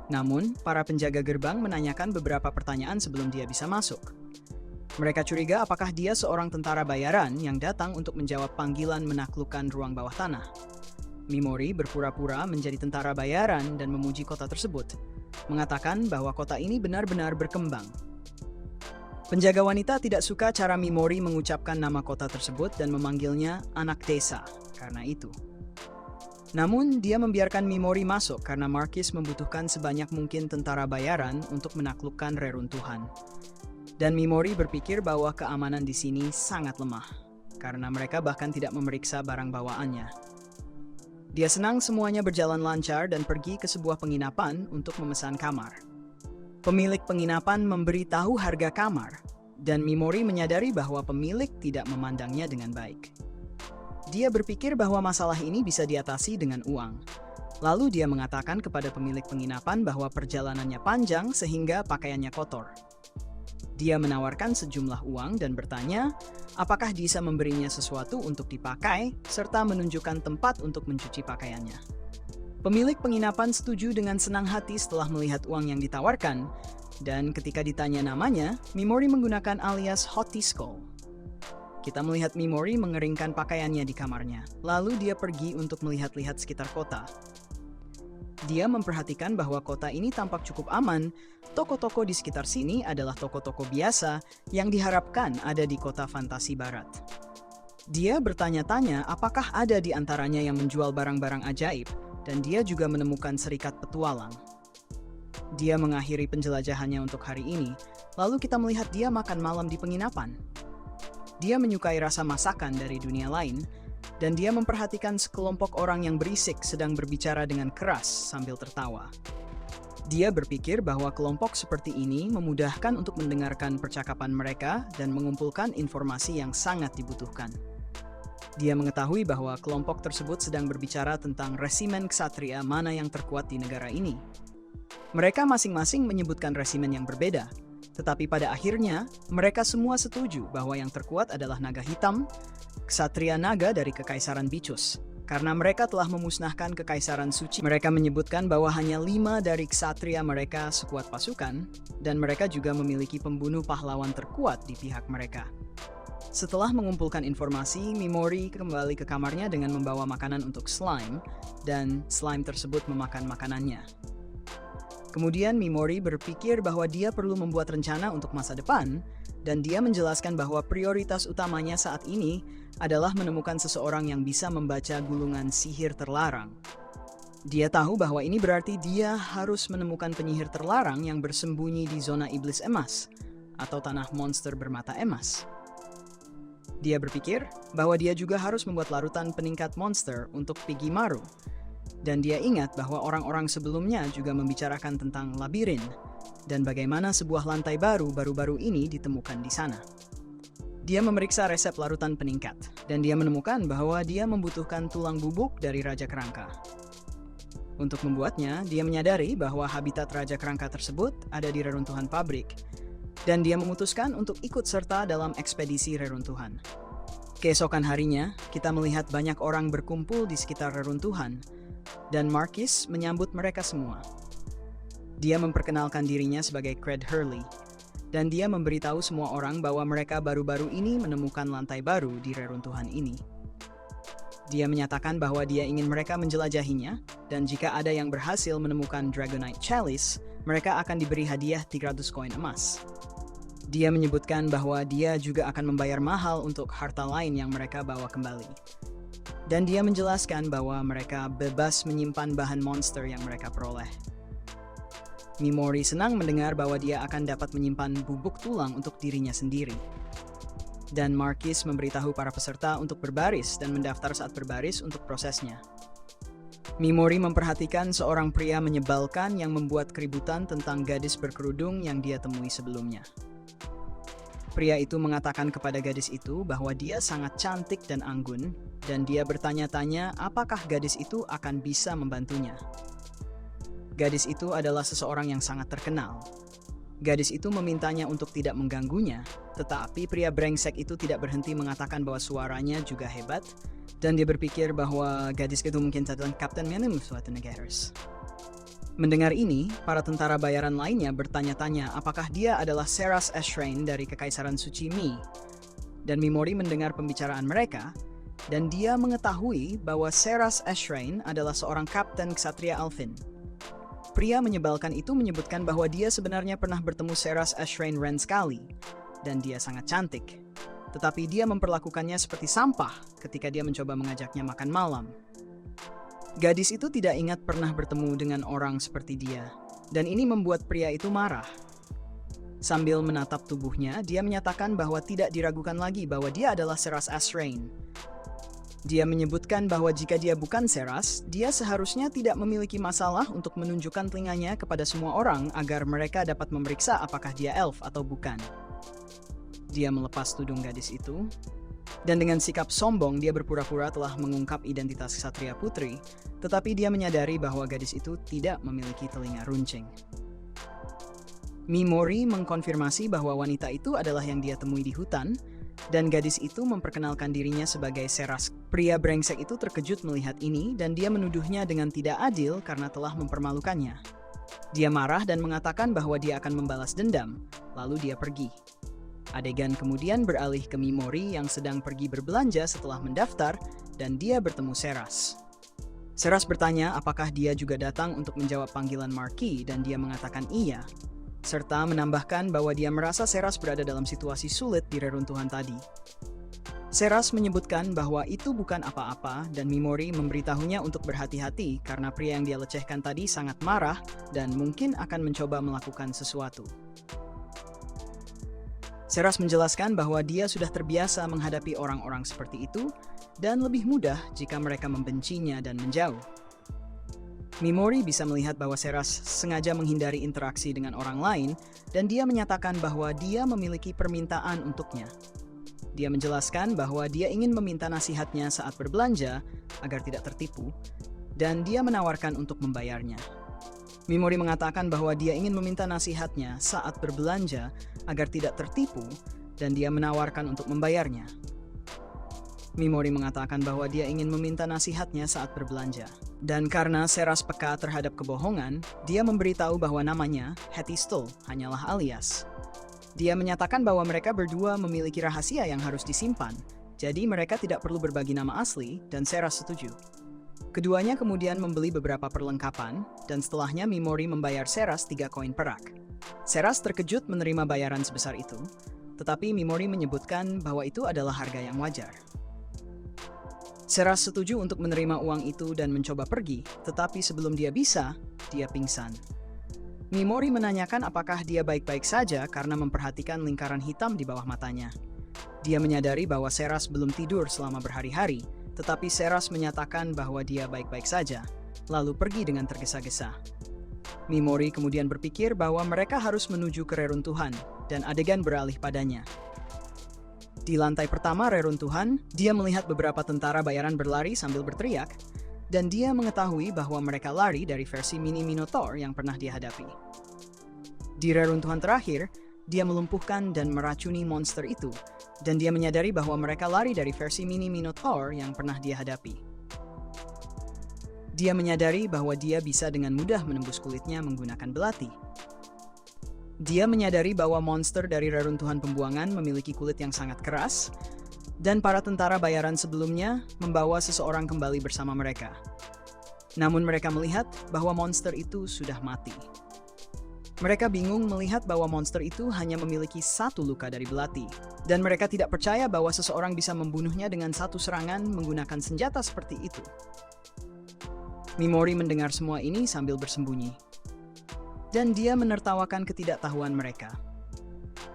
Namun, para penjaga gerbang menanyakan beberapa pertanyaan sebelum dia bisa masuk. Mereka curiga apakah dia seorang tentara bayaran yang datang untuk menjawab panggilan menaklukkan ruang bawah tanah. Mimori berpura-pura menjadi tentara bayaran dan memuji kota tersebut, mengatakan bahwa kota ini benar-benar berkembang. Penjaga wanita tidak suka cara Mimori mengucapkan nama kota tersebut dan memanggilnya anak desa karena itu. Namun, dia membiarkan Mimori masuk karena Marquis membutuhkan sebanyak mungkin tentara bayaran untuk menaklukkan reruntuhan. Dan Mimori berpikir bahwa keamanan di sini sangat lemah, karena mereka bahkan tidak memeriksa barang bawaannya. Dia senang semuanya berjalan lancar dan pergi ke sebuah penginapan untuk memesan kamar. Pemilik penginapan memberi tahu harga kamar, dan Mimori menyadari bahwa pemilik tidak memandangnya dengan baik. Dia berpikir bahwa masalah ini bisa diatasi dengan uang. Lalu dia mengatakan kepada pemilik penginapan bahwa perjalanannya panjang sehingga pakaiannya kotor. Dia menawarkan sejumlah uang dan bertanya apakah bisa memberinya sesuatu untuk dipakai serta menunjukkan tempat untuk mencuci pakaiannya. Pemilik penginapan setuju dengan senang hati setelah melihat uang yang ditawarkan, dan ketika ditanya namanya, Mimori menggunakan alias Hottie Skull. Kita melihat Mimori mengeringkan pakaiannya di kamarnya, lalu dia pergi untuk melihat-lihat sekitar kota. Dia memperhatikan bahwa kota ini tampak cukup aman. Toko-toko di sekitar sini adalah toko-toko biasa yang diharapkan ada di kota fantasi barat. Dia bertanya-tanya apakah ada di antaranya yang menjual barang-barang ajaib, dan dia juga menemukan serikat petualang. Dia mengakhiri penjelajahannya untuk hari ini, lalu kita melihat dia makan malam di penginapan. Dia menyukai rasa masakan dari dunia lain, dan dia memperhatikan sekelompok orang yang berisik sedang berbicara dengan keras sambil tertawa. Dia berpikir bahwa kelompok seperti ini memudahkan untuk mendengarkan percakapan mereka dan mengumpulkan informasi yang sangat dibutuhkan. Dia mengetahui bahwa kelompok tersebut sedang berbicara tentang resimen ksatria mana yang terkuat di negara ini. Mereka masing-masing menyebutkan resimen yang berbeda, tetapi pada akhirnya, mereka semua setuju bahwa yang terkuat adalah naga hitam, ksatria naga dari Kekaisaran Bicus. Karena mereka telah memusnahkan Kekaisaran Suci, mereka menyebutkan bahwa hanya 5 dari ksatria mereka sekuat pasukan, dan mereka juga memiliki pembunuh pahlawan terkuat di pihak mereka. Setelah mengumpulkan informasi, Mimori kembali ke kamarnya dengan membawa makanan untuk slime, dan slime tersebut memakan makanannya. Kemudian Mimori berpikir bahwa dia perlu membuat rencana untuk masa depan, dan dia menjelaskan bahwa prioritas utamanya saat ini adalah menemukan seseorang yang bisa membaca gulungan sihir terlarang. Dia tahu bahwa ini berarti dia harus menemukan penyihir terlarang yang bersembunyi di zona iblis emas, atau tanah monster bermata emas. Dia berpikir bahwa dia juga harus membuat larutan peningkat monster untuk Pigimaru. Dan dia ingat bahwa orang-orang sebelumnya juga membicarakan tentang labirin dan bagaimana sebuah lantai baru-baru ini ditemukan di sana. Dia memeriksa resep larutan peningkat, dan dia menemukan bahwa dia membutuhkan tulang bubuk dari Raja Kerangka. Untuk membuatnya, dia menyadari bahwa habitat Raja Kerangka tersebut ada di reruntuhan pabrik, dan dia memutuskan untuk ikut serta dalam ekspedisi reruntuhan. Keesokan harinya, kita melihat banyak orang berkumpul di sekitar reruntuhan, dan Marquis menyambut mereka semua. Dia memperkenalkan dirinya sebagai Cred Hurley, dan dia memberitahu semua orang bahwa mereka baru-baru ini menemukan lantai baru di reruntuhan ini. Dia menyatakan bahwa dia ingin mereka menjelajahinya, dan jika ada yang berhasil menemukan Dragonite Chalice, mereka akan diberi hadiah 300 koin emas. Dia menyebutkan bahwa dia juga akan membayar mahal untuk harta lain yang mereka bawa kembali. Dan dia menjelaskan bahwa mereka bebas menyimpan bahan monster yang mereka peroleh. Mimori senang mendengar bahwa dia akan dapat menyimpan bubuk tulang untuk dirinya sendiri. Dan Marquis memberitahu para peserta untuk berbaris dan mendaftar saat berbaris untuk prosesnya. Mimori memperhatikan seorang pria menyebalkan yang membuat keributan tentang gadis berkerudung yang dia temui sebelumnya. Pria itu mengatakan kepada gadis itu bahwa dia sangat cantik dan anggun, dan dia bertanya-tanya apakah gadis itu akan bisa membantunya. Gadis itu adalah seseorang yang sangat terkenal. Gadis itu memintanya untuk tidak mengganggunya, tetapi pria brengsek itu tidak berhenti mengatakan bahwa suaranya juga hebat, dan dia berpikir bahwa gadis itu mungkin adalah kapten minum suatu negara. Mendengar ini, para tentara bayaran lainnya bertanya-tanya apakah dia adalah Seras Ashrain dari Kekaisaran Suci Mi. Dan Mimori mendengar pembicaraan mereka, dan dia mengetahui bahwa Seras Ashrain adalah seorang kapten ksatria Alvin. Pria menyebalkan itu menyebutkan bahwa dia sebenarnya pernah bertemu Seras Ashrain Ren sekali, dan dia sangat cantik. Tetapi dia memperlakukannya seperti sampah ketika dia mencoba mengajaknya makan malam. Gadis itu tidak ingat pernah bertemu dengan orang seperti dia, dan ini membuat pria itu marah. Sambil menatap tubuhnya, dia menyatakan bahwa tidak diragukan lagi bahwa dia adalah Seras Ashrain. Dia menyebutkan bahwa jika dia bukan Seras, dia seharusnya tidak memiliki masalah untuk menunjukkan telinganya kepada semua orang agar mereka dapat memeriksa apakah dia elf atau bukan. Dia melepas tudung gadis itu, dan dengan sikap sombong dia berpura-pura telah mengungkap identitas ksatria putri, tetapi dia menyadari bahwa gadis itu tidak memiliki telinga runcing. Mimori mengkonfirmasi bahwa wanita itu adalah yang dia temui di hutan, dan gadis itu memperkenalkan dirinya sebagai Seras. Pria brengsek itu terkejut melihat ini, dan dia menuduhnya dengan tidak adil karena telah mempermalukannya. Dia marah dan mengatakan bahwa dia akan membalas dendam, lalu dia pergi. Adegan kemudian beralih ke Mimori yang sedang pergi berbelanja setelah mendaftar, dan dia bertemu Seras. Seras bertanya apakah dia juga datang untuk menjawab panggilan Marquis, dan dia mengatakan iya, serta menambahkan bahwa dia merasa Seras berada dalam situasi sulit di reruntuhan tadi. Seras menyebutkan bahwa itu bukan apa-apa, dan Mimori memberitahunya untuk berhati-hati karena pria yang dia lecehkan tadi sangat marah dan mungkin akan mencoba melakukan sesuatu. Seras menjelaskan bahwa dia sudah terbiasa menghadapi orang-orang seperti itu dan lebih mudah jika mereka membencinya dan menjauh. Mimori bisa melihat bahwa Seras sengaja menghindari interaksi dengan orang lain dan dia menyatakan bahwa dia memiliki permintaan untuknya. Dia menjelaskan bahwa dia ingin meminta nasihatnya saat berbelanja agar tidak tertipu dan dia menawarkan untuk membayarnya. Mimori mengatakan bahwa dia ingin meminta nasihatnya saat berbelanja agar tidak tertipu, dan dia menawarkan untuk membayarnya. Mimori mengatakan bahwa dia ingin meminta nasihatnya saat berbelanja. Dan karena Seras peka terhadap kebohongan, dia memberitahu bahwa namanya, Hetty Stoll, hanyalah alias. Dia menyatakan bahwa mereka berdua memiliki rahasia yang harus disimpan, jadi mereka tidak perlu berbagi nama asli, dan Seras setuju. Keduanya kemudian membeli beberapa perlengkapan, dan setelahnya Mimori membayar Seras 3 koin perak. Seras terkejut menerima bayaran sebesar itu, tetapi Mimori menyebutkan bahwa itu adalah harga yang wajar. Seras setuju untuk menerima uang itu dan mencoba pergi, tetapi sebelum dia bisa, dia pingsan. Mimori menanyakan apakah dia baik-baik saja karena memperhatikan lingkaran hitam di bawah matanya. Dia menyadari bahwa Seras belum tidur selama berhari-hari, tetapi Seras menyatakan bahwa dia baik-baik saja, lalu pergi dengan tergesa-gesa. Mimori kemudian berpikir bahwa mereka harus menuju ke reruntuhan, dan adegan beralih padanya. Di lantai pertama reruntuhan, dia melihat beberapa tentara bayaran berlari sambil berteriak, dan dia mengetahui bahwa mereka lari dari versi mini Minotaur yang pernah dia hadapi. Di reruntuhan terakhir, dia melumpuhkan dan meracuni monster itu, dan dia menyadari bahwa mereka lari dari versi mini Minotaur yang pernah dia hadapi. Dia menyadari bahwa dia bisa dengan mudah menembus kulitnya menggunakan belati. Dia menyadari bahwa monster dari reruntuhan pembuangan memiliki kulit yang sangat keras, dan para tentara bayaran sebelumnya membawa seseorang kembali bersama mereka. Namun mereka melihat bahwa monster itu sudah mati. Mereka bingung melihat bahwa monster itu hanya memiliki satu luka dari belati, dan mereka tidak percaya bahwa seseorang bisa membunuhnya dengan satu serangan menggunakan senjata seperti itu. Mimori mendengar semua ini sambil bersembunyi, dan dia menertawakan ketidaktahuan mereka.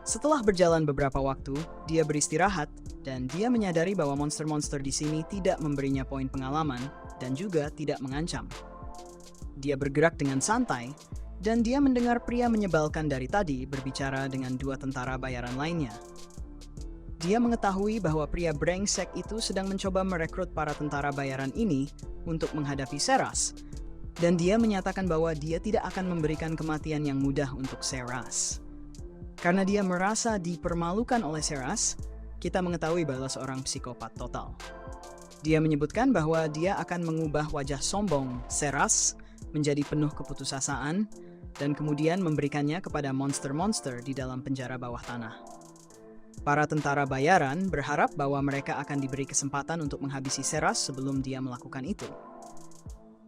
Setelah berjalan beberapa waktu, dia beristirahat, dan dia menyadari bahwa monster-monster di sini tidak memberinya poin pengalaman dan juga tidak mengancam. Dia bergerak dengan santai, dan dia mendengar pria menyebalkan dari tadi berbicara dengan dua tentara bayaran lainnya. Dia mengetahui bahwa pria brengsek itu sedang mencoba merekrut para tentara bayaran ini untuk menghadapi Seras, dan dia menyatakan bahwa dia tidak akan memberikan kematian yang mudah untuk Seras. Karena dia merasa dipermalukan oleh Seras, kita mengetahui bahwa seorang psikopat total. Dia menyebutkan bahwa dia akan mengubah wajah sombong Seras menjadi penuh keputusasaan, dan kemudian memberikannya kepada monster-monster di dalam penjara bawah tanah. Para tentara bayaran berharap bahwa mereka akan diberi kesempatan untuk menghabisi Seras sebelum dia melakukan itu.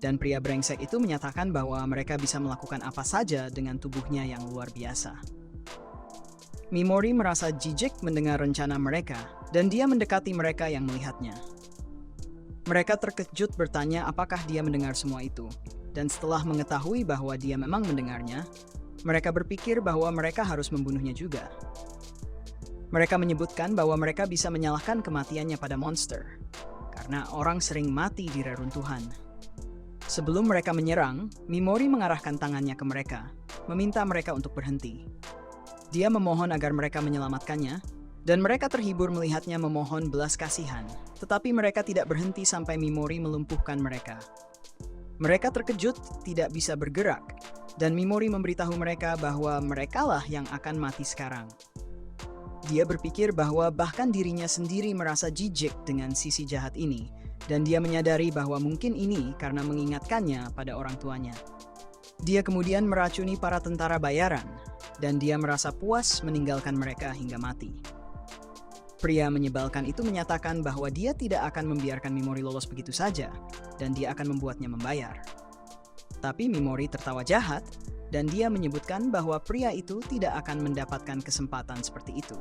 Dan pria brengsek itu menyatakan bahwa mereka bisa melakukan apa saja dengan tubuhnya yang luar biasa. Mimori merasa jijik mendengar rencana mereka, dan dia mendekati mereka yang melihatnya. Mereka terkejut bertanya apakah dia mendengar semua itu. Dan setelah mengetahui bahwa dia memang mendengarnya, mereka berpikir bahwa mereka harus membunuhnya juga. Mereka menyebutkan bahwa mereka bisa menyalahkan kematiannya pada monster, karena orang sering mati di reruntuhan. Sebelum mereka menyerang, Mimori mengarahkan tangannya ke mereka, meminta mereka untuk berhenti. Dia memohon agar mereka menyelamatkannya, dan mereka terhibur melihatnya memohon belas kasihan, tetapi mereka tidak berhenti sampai Mimori melumpuhkan mereka. Mereka terkejut, tidak bisa bergerak, dan Mimori memberitahu mereka bahwa merekalah yang akan mati sekarang. Dia berpikir bahwa bahkan dirinya sendiri merasa jijik dengan sisi jahat ini, dan dia menyadari bahwa mungkin ini karena mengingatkannya pada orang tuanya. Dia kemudian meracuni para tentara bayaran, dan dia merasa puas meninggalkan mereka hingga mati. Pria menyebalkan itu menyatakan bahwa dia tidak akan membiarkan Mimori lolos begitu saja, dan dia akan membuatnya membayar. Tapi Mimori tertawa jahat, dan dia menyebutkan bahwa pria itu tidak akan mendapatkan kesempatan seperti itu.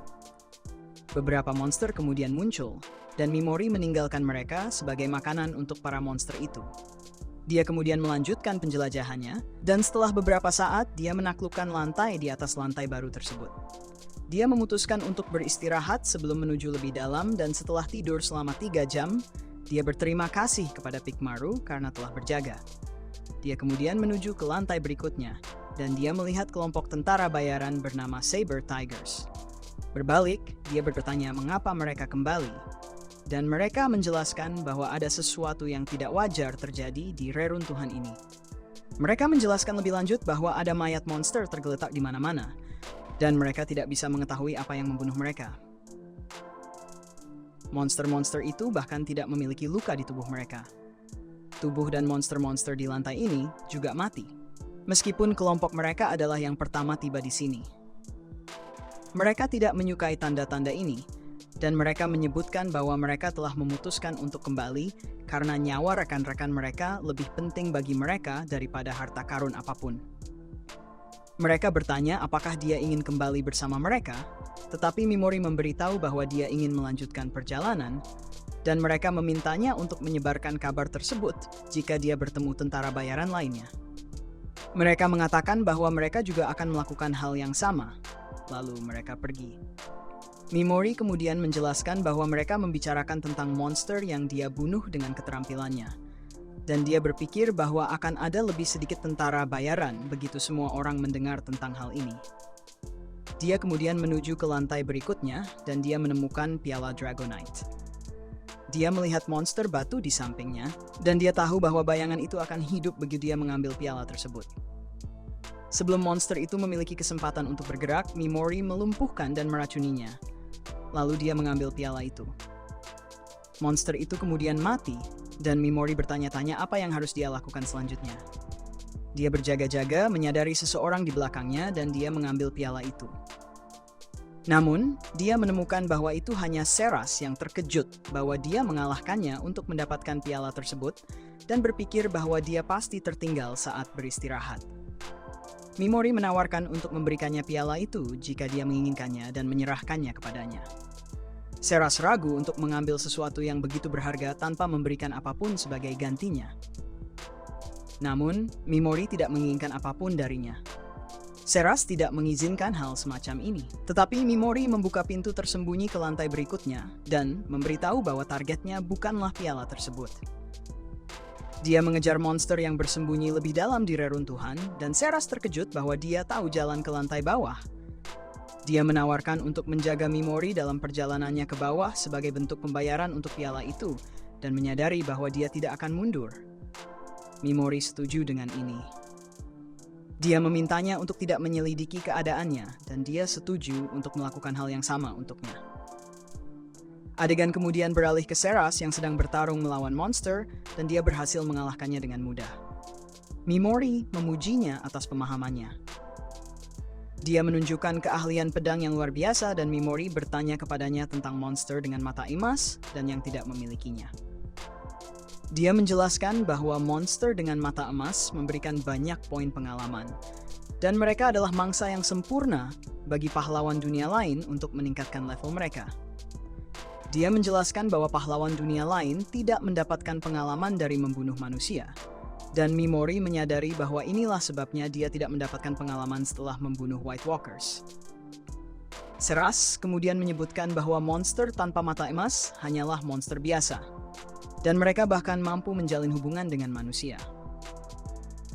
Beberapa monster kemudian muncul, dan Mimori meninggalkan mereka sebagai makanan untuk para monster itu. Dia kemudian melanjutkan penjelajahannya, dan setelah beberapa saat dia menaklukkan lantai di atas lantai baru tersebut. Dia memutuskan untuk beristirahat sebelum menuju lebih dalam, dan setelah tidur selama 3 jam, dia berterima kasih kepada Pigmaru karena telah berjaga. Dia kemudian menuju ke lantai berikutnya, dan dia melihat kelompok tentara bayaran bernama Saber Tigers. Berbalik, dia bertanya mengapa mereka kembali, dan mereka menjelaskan bahwa ada sesuatu yang tidak wajar terjadi di reruntuhan ini. Mereka menjelaskan lebih lanjut bahwa ada mayat monster tergeletak di mana-mana, dan mereka tidak bisa mengetahui apa yang membunuh mereka. Monster-monster itu bahkan tidak memiliki luka di tubuh mereka. Tubuh dan monster-monster di lantai ini juga mati, meskipun kelompok mereka adalah yang pertama tiba di sini. Mereka tidak menyukai tanda-tanda ini, dan mereka menyebutkan bahwa mereka telah memutuskan untuk kembali karena nyawa rekan-rekan mereka lebih penting bagi mereka daripada harta karun apapun. Mereka bertanya apakah dia ingin kembali bersama mereka, tetapi Mimori memberitahu bahwa dia ingin melanjutkan perjalanan, dan mereka memintanya untuk menyebarkan kabar tersebut jika dia bertemu tentara bayaran lainnya. Mereka mengatakan bahwa mereka juga akan melakukan hal yang sama, lalu mereka pergi. Mimori kemudian menjelaskan bahwa mereka membicarakan tentang monster yang dia bunuh dengan keterampilannya, dan dia berpikir bahwa akan ada lebih sedikit tentara bayaran begitu semua orang mendengar tentang hal ini. Dia kemudian menuju ke lantai berikutnya, dan dia menemukan piala Dragonite. Dia melihat monster batu di sampingnya, dan dia tahu bahwa bayangan itu akan hidup begitu dia mengambil piala tersebut. Sebelum monster itu memiliki kesempatan untuk bergerak, Mimori melumpuhkan dan meracuninya. Lalu dia mengambil piala itu. Monster itu kemudian mati, dan Mimori bertanya-tanya apa yang harus dia lakukan selanjutnya. Dia berjaga-jaga menyadari seseorang di belakangnya, dan dia mengambil piala itu. Namun, dia menemukan bahwa itu hanya Seras yang terkejut bahwa dia mengalahkannya untuk mendapatkan piala tersebut, dan berpikir bahwa dia pasti tertinggal saat beristirahat. Mimori menawarkan untuk memberikannya piala itu jika dia menginginkannya dan menyerahkannya kepadanya. Seras ragu untuk mengambil sesuatu yang begitu berharga tanpa memberikan apapun sebagai gantinya. Namun, Mimori tidak menginginkan apapun darinya. Seras tidak mengizinkan hal semacam ini. Tetapi Mimori membuka pintu tersembunyi ke lantai berikutnya dan memberitahu bahwa targetnya bukanlah piala tersebut. Dia mengejar monster yang bersembunyi lebih dalam di reruntuhan dan Seras terkejut bahwa dia tahu jalan ke lantai bawah. Dia menawarkan untuk menjaga Mimori dalam perjalanannya ke bawah sebagai bentuk pembayaran untuk piala itu dan menyadari bahwa dia tidak akan mundur. Mimori setuju dengan ini. Dia memintanya untuk tidak menyelidiki keadaannya dan dia setuju untuk melakukan hal yang sama untuknya. Adegan kemudian beralih ke Seras yang sedang bertarung melawan monster dan dia berhasil mengalahkannya dengan mudah. Mimori memujinya atas pemahamannya. Dia menunjukkan keahlian pedang yang luar biasa dan Mimori bertanya kepadanya tentang monster dengan mata emas dan yang tidak memilikinya. Dia menjelaskan bahwa monster dengan mata emas memberikan banyak poin pengalaman, dan mereka adalah mangsa yang sempurna bagi pahlawan dunia lain untuk meningkatkan level mereka. Dia menjelaskan bahwa pahlawan dunia lain tidak mendapatkan pengalaman dari membunuh manusia, dan Mimori menyadari bahwa inilah sebabnya dia tidak mendapatkan pengalaman setelah membunuh White Walkers. Seras kemudian menyebutkan bahwa monster tanpa mata emas hanyalah monster biasa, dan mereka bahkan mampu menjalin hubungan dengan manusia.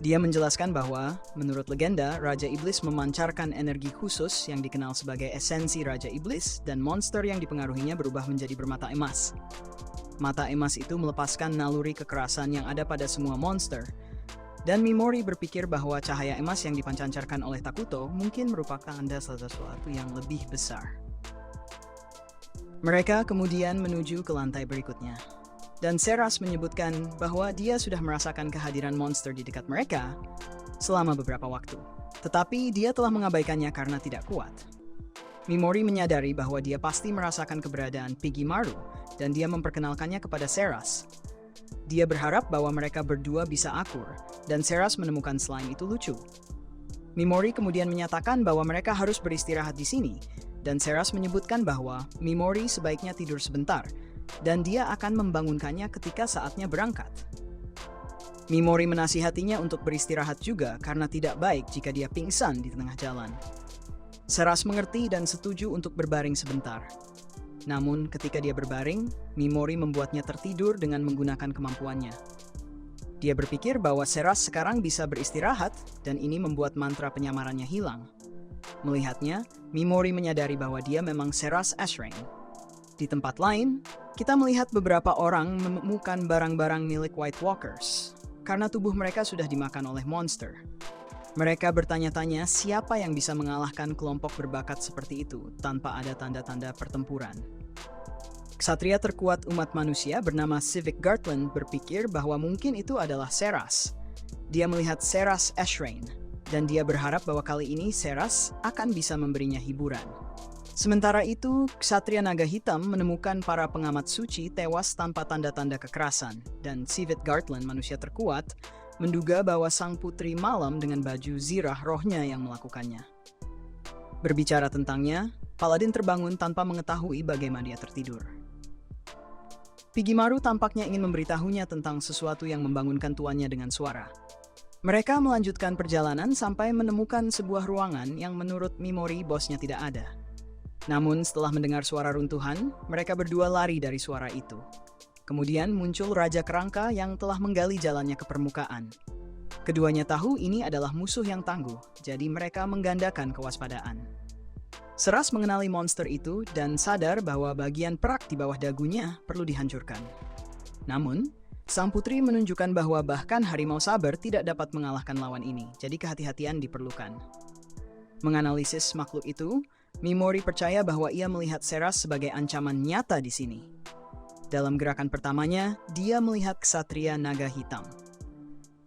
Dia menjelaskan bahwa, menurut legenda, Raja Iblis memancarkan energi khusus yang dikenal sebagai esensi Raja Iblis dan monster yang dipengaruhinya berubah menjadi bermata emas. Mata emas itu melepaskan naluri kekerasan yang ada pada semua monster, dan Mimori berpikir bahwa cahaya emas yang dipancarkan oleh Takuto mungkin merupakan tanda sesuatu yang lebih besar. Mereka kemudian menuju ke lantai berikutnya. Dan Seras menyebutkan bahwa dia sudah merasakan kehadiran monster di dekat mereka selama beberapa waktu. Tetapi dia telah mengabaikannya karena tidak kuat. Mimori menyadari bahwa dia pasti merasakan keberadaan Piggymaru dan dia memperkenalkannya kepada Seras. Dia berharap bahwa mereka berdua bisa akur dan Seras menemukan slime itu lucu. Mimori kemudian menyatakan bahwa mereka harus beristirahat di sini dan Seras menyebutkan bahwa Mimori sebaiknya tidur sebentar dan dia akan membangunkannya ketika saatnya berangkat. Mimori menasihatinya untuk beristirahat juga karena tidak baik jika dia pingsan di tengah jalan. Seras mengerti dan setuju untuk berbaring sebentar. Namun ketika dia berbaring, Mimori membuatnya tertidur dengan menggunakan kemampuannya. Dia berpikir bahwa Seras sekarang bisa beristirahat dan ini membuat mantra penyamarannya hilang. Melihatnya, Mimori menyadari bahwa dia memang Seras Ashrain. Di tempat lain, kita melihat beberapa orang menemukan barang-barang milik White Walkers karena tubuh mereka sudah dimakan oleh monster. Mereka bertanya-tanya siapa yang bisa mengalahkan kelompok berbakat seperti itu tanpa ada tanda-tanda pertempuran. Ksatria terkuat umat manusia bernama Civic Gartland berpikir bahwa mungkin itu adalah Seras. Dia melihat Seras Ashrain, dan dia berharap bahwa kali ini Seras akan bisa memberinya hiburan. Sementara itu, Ksatria Naga Hitam menemukan para pengamat suci tewas tanpa tanda-tanda kekerasan, dan Civic Gartland, manusia terkuat, menduga bahwa sang putri malam dengan baju zirah rohnya yang melakukannya. Berbicara tentangnya, Paladin terbangun tanpa mengetahui bagaimana dia tertidur. Piggymaru tampaknya ingin memberitahunya tentang sesuatu yang membangunkan tuannya dengan suara. Mereka melanjutkan perjalanan sampai menemukan sebuah ruangan yang menurut Mimori bosnya tidak ada. Namun setelah mendengar suara runtuhan, mereka berdua lari dari suara itu. Kemudian muncul Raja Kerangka yang telah menggali jalannya ke permukaan. Keduanya tahu ini adalah musuh yang tangguh, jadi mereka menggandakan kewaspadaan. Seras mengenali monster itu dan sadar bahwa bagian perak di bawah dagunya perlu dihancurkan. Namun, sang putri menunjukkan bahwa bahkan harimau saber tidak dapat mengalahkan lawan ini, jadi kehati-hatian diperlukan. Menganalisis makhluk itu, Mimori percaya bahwa ia melihat Seras sebagai ancaman nyata di sini. Dalam gerakan pertamanya, dia melihat Ksatria Naga Hitam.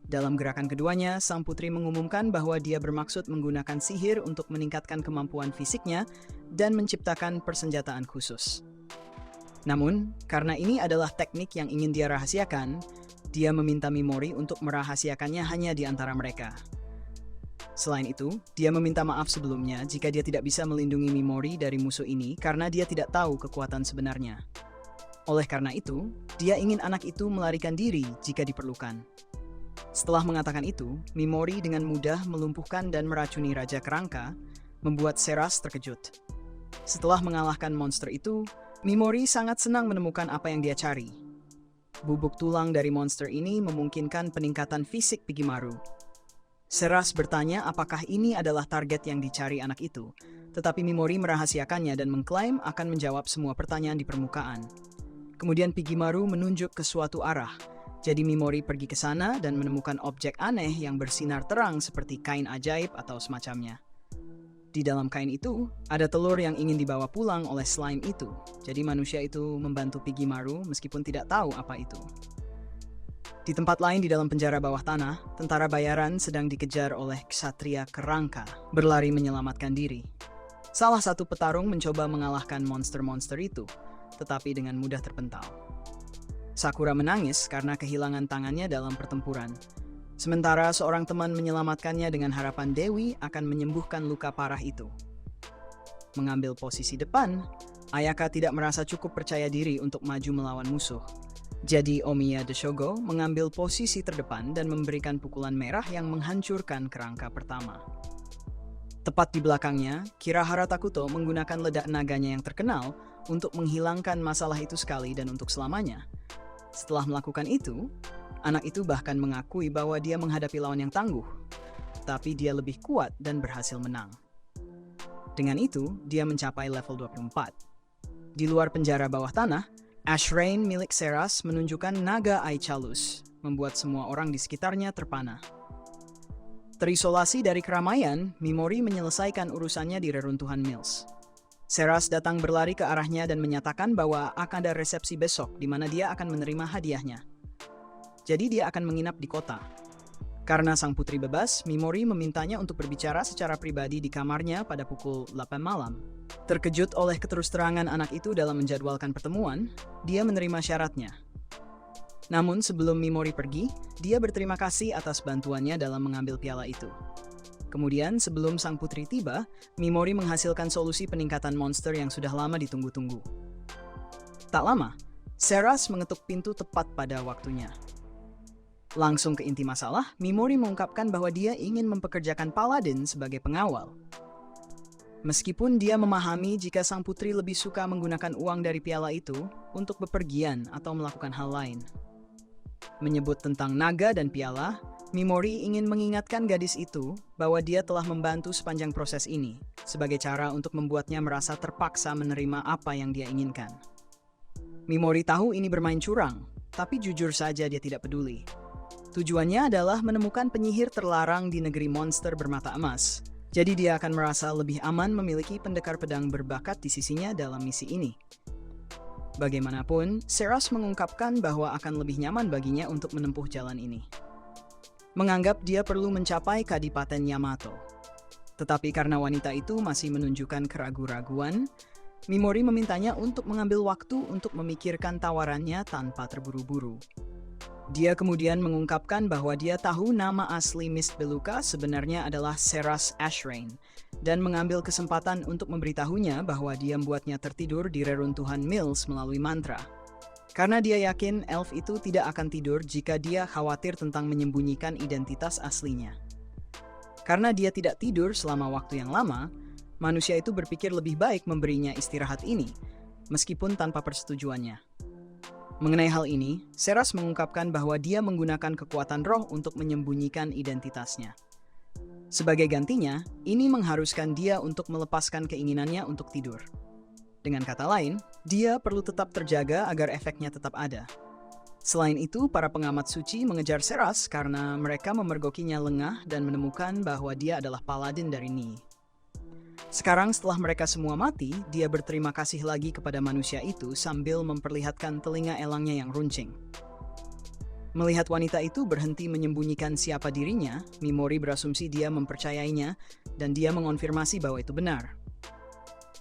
Dalam gerakan keduanya, sang putri mengumumkan bahwa dia bermaksud menggunakan sihir untuk meningkatkan kemampuan fisiknya dan menciptakan persenjataan khusus. Namun, karena ini adalah teknik yang ingin dia rahasiakan, dia meminta Mimori untuk merahasiakannya hanya di antara mereka. Selain itu, dia meminta maaf sebelumnya jika dia tidak bisa melindungi Mimori dari musuh ini karena dia tidak tahu kekuatan sebenarnya. Oleh karena itu, dia ingin anak itu melarikan diri jika diperlukan. Setelah mengatakan itu, Mimori dengan mudah melumpuhkan dan meracuni Raja Kerangka, membuat Seras terkejut. Setelah mengalahkan monster itu, Mimori sangat senang menemukan apa yang dia cari. Bubuk tulang dari monster ini memungkinkan peningkatan fisik Pigimaru. Seras bertanya apakah ini adalah target yang dicari anak itu, tetapi Mimori merahasiakannya dan mengklaim akan menjawab semua pertanyaan di permukaan. Kemudian Pigimaru menunjuk ke suatu arah, jadi Mimori pergi ke sana dan menemukan objek aneh yang bersinar terang seperti kain ajaib atau semacamnya. Di dalam kain itu, ada telur yang ingin dibawa pulang oleh slime itu, jadi manusia itu membantu Pigimaru meskipun tidak tahu apa itu. Di tempat lain di dalam penjara bawah tanah, tentara bayaran sedang dikejar oleh Ksatria Kerangka, berlari menyelamatkan diri. Salah satu petarung mencoba mengalahkan monster-monster itu, tetapi dengan mudah terpental. Sakura menangis karena kehilangan tangannya dalam pertempuran. Sementara seorang teman menyelamatkannya dengan harapan Dewi akan menyembuhkan luka parah itu. Mengambil posisi depan, Ayaka tidak merasa cukup percaya diri untuk maju melawan musuh. Jadi Omiya Deshogo mengambil posisi terdepan dan memberikan pukulan merah yang menghancurkan kerangka pertama. Tepat di belakangnya, Kirahara Takuto menggunakan ledak naganya yang terkenal untuk menghilangkan masalah itu sekali dan untuk selamanya. Setelah melakukan itu, anak itu bahkan mengakui bahwa dia menghadapi lawan yang tangguh, tapi dia lebih kuat dan berhasil menang. Dengan itu, dia mencapai level 24. Di luar penjara bawah tanah, Ash Rain milik Seras menunjukkan naga Aichalus, membuat semua orang di sekitarnya terpana. Terisolasi dari keramaian, Mimori menyelesaikan urusannya di reruntuhan Mills. Seras datang berlari ke arahnya dan menyatakan bahwa akan ada resepsi besok di mana dia akan menerima hadiahnya. Jadi dia akan menginap di kota. Karena sang putri bebas, Mimori memintanya untuk berbicara secara pribadi di kamarnya pada pukul 8 malam. Terkejut oleh keterus-terangan anak itu dalam menjadwalkan pertemuan, dia menerima syaratnya. Namun sebelum Mimori pergi, dia berterima kasih atas bantuannya dalam mengambil piala itu. Kemudian sebelum sang putri tiba, Mimori menghasilkan solusi peningkatan monster yang sudah lama ditunggu-tunggu. Tak lama, Seras mengetuk pintu tepat pada waktunya. Langsung ke inti masalah, Mimori mengungkapkan bahwa dia ingin mempekerjakan Paladin sebagai pengawal. Meskipun dia memahami jika sang putri lebih suka menggunakan uang dari piala itu untuk bepergian atau melakukan hal lain. Menyebut tentang naga dan piala, Mimori ingin mengingatkan gadis itu bahwa dia telah membantu sepanjang proses ini, sebagai cara untuk membuatnya merasa terpaksa menerima apa yang dia inginkan. Mimori tahu ini bermain curang, tapi jujur saja dia tidak peduli. Tujuannya adalah menemukan penyihir terlarang di negeri monster bermata emas. Jadi dia akan merasa lebih aman memiliki pendekar pedang berbakat di sisinya dalam misi ini. Bagaimanapun, Seras mengungkapkan bahwa akan lebih nyaman baginya untuk menempuh jalan ini. Menganggap dia perlu mencapai Kadipaten Yamato. Tetapi karena wanita itu masih menunjukkan keraguan-raguan, Mimori memintanya untuk mengambil waktu untuk memikirkan tawarannya tanpa terburu-buru. Dia kemudian mengungkapkan bahwa dia tahu nama asli Mist Beluka sebenarnya adalah Seras Ashrain, dan mengambil kesempatan untuk memberitahunya bahwa dia membuatnya tertidur di reruntuhan Mills melalui mantra. Karena dia yakin elf itu tidak akan tidur jika dia khawatir tentang menyembunyikan identitas aslinya. Karena dia tidak tidur selama waktu yang lama, manusia itu berpikir lebih baik memberinya istirahat ini, meskipun tanpa persetujuannya. Mengenai hal ini, Seras mengungkapkan bahwa dia menggunakan kekuatan roh untuk menyembunyikan identitasnya. Sebagai gantinya, ini mengharuskan dia untuk melepaskan keinginannya untuk tidur. Dengan kata lain, dia perlu tetap terjaga agar efeknya tetap ada. Selain itu, para pengamat suci mengejar Seras karena mereka memergokinya lengah dan menemukan bahwa dia adalah paladin dari Ni. Sekarang setelah mereka semua mati, dia berterima kasih lagi kepada manusia itu sambil memperlihatkan telinga elangnya yang runcing. Melihat wanita itu berhenti menyembunyikan siapa dirinya, Mimori berasumsi dia mempercayainya dan dia mengonfirmasi bahwa itu benar.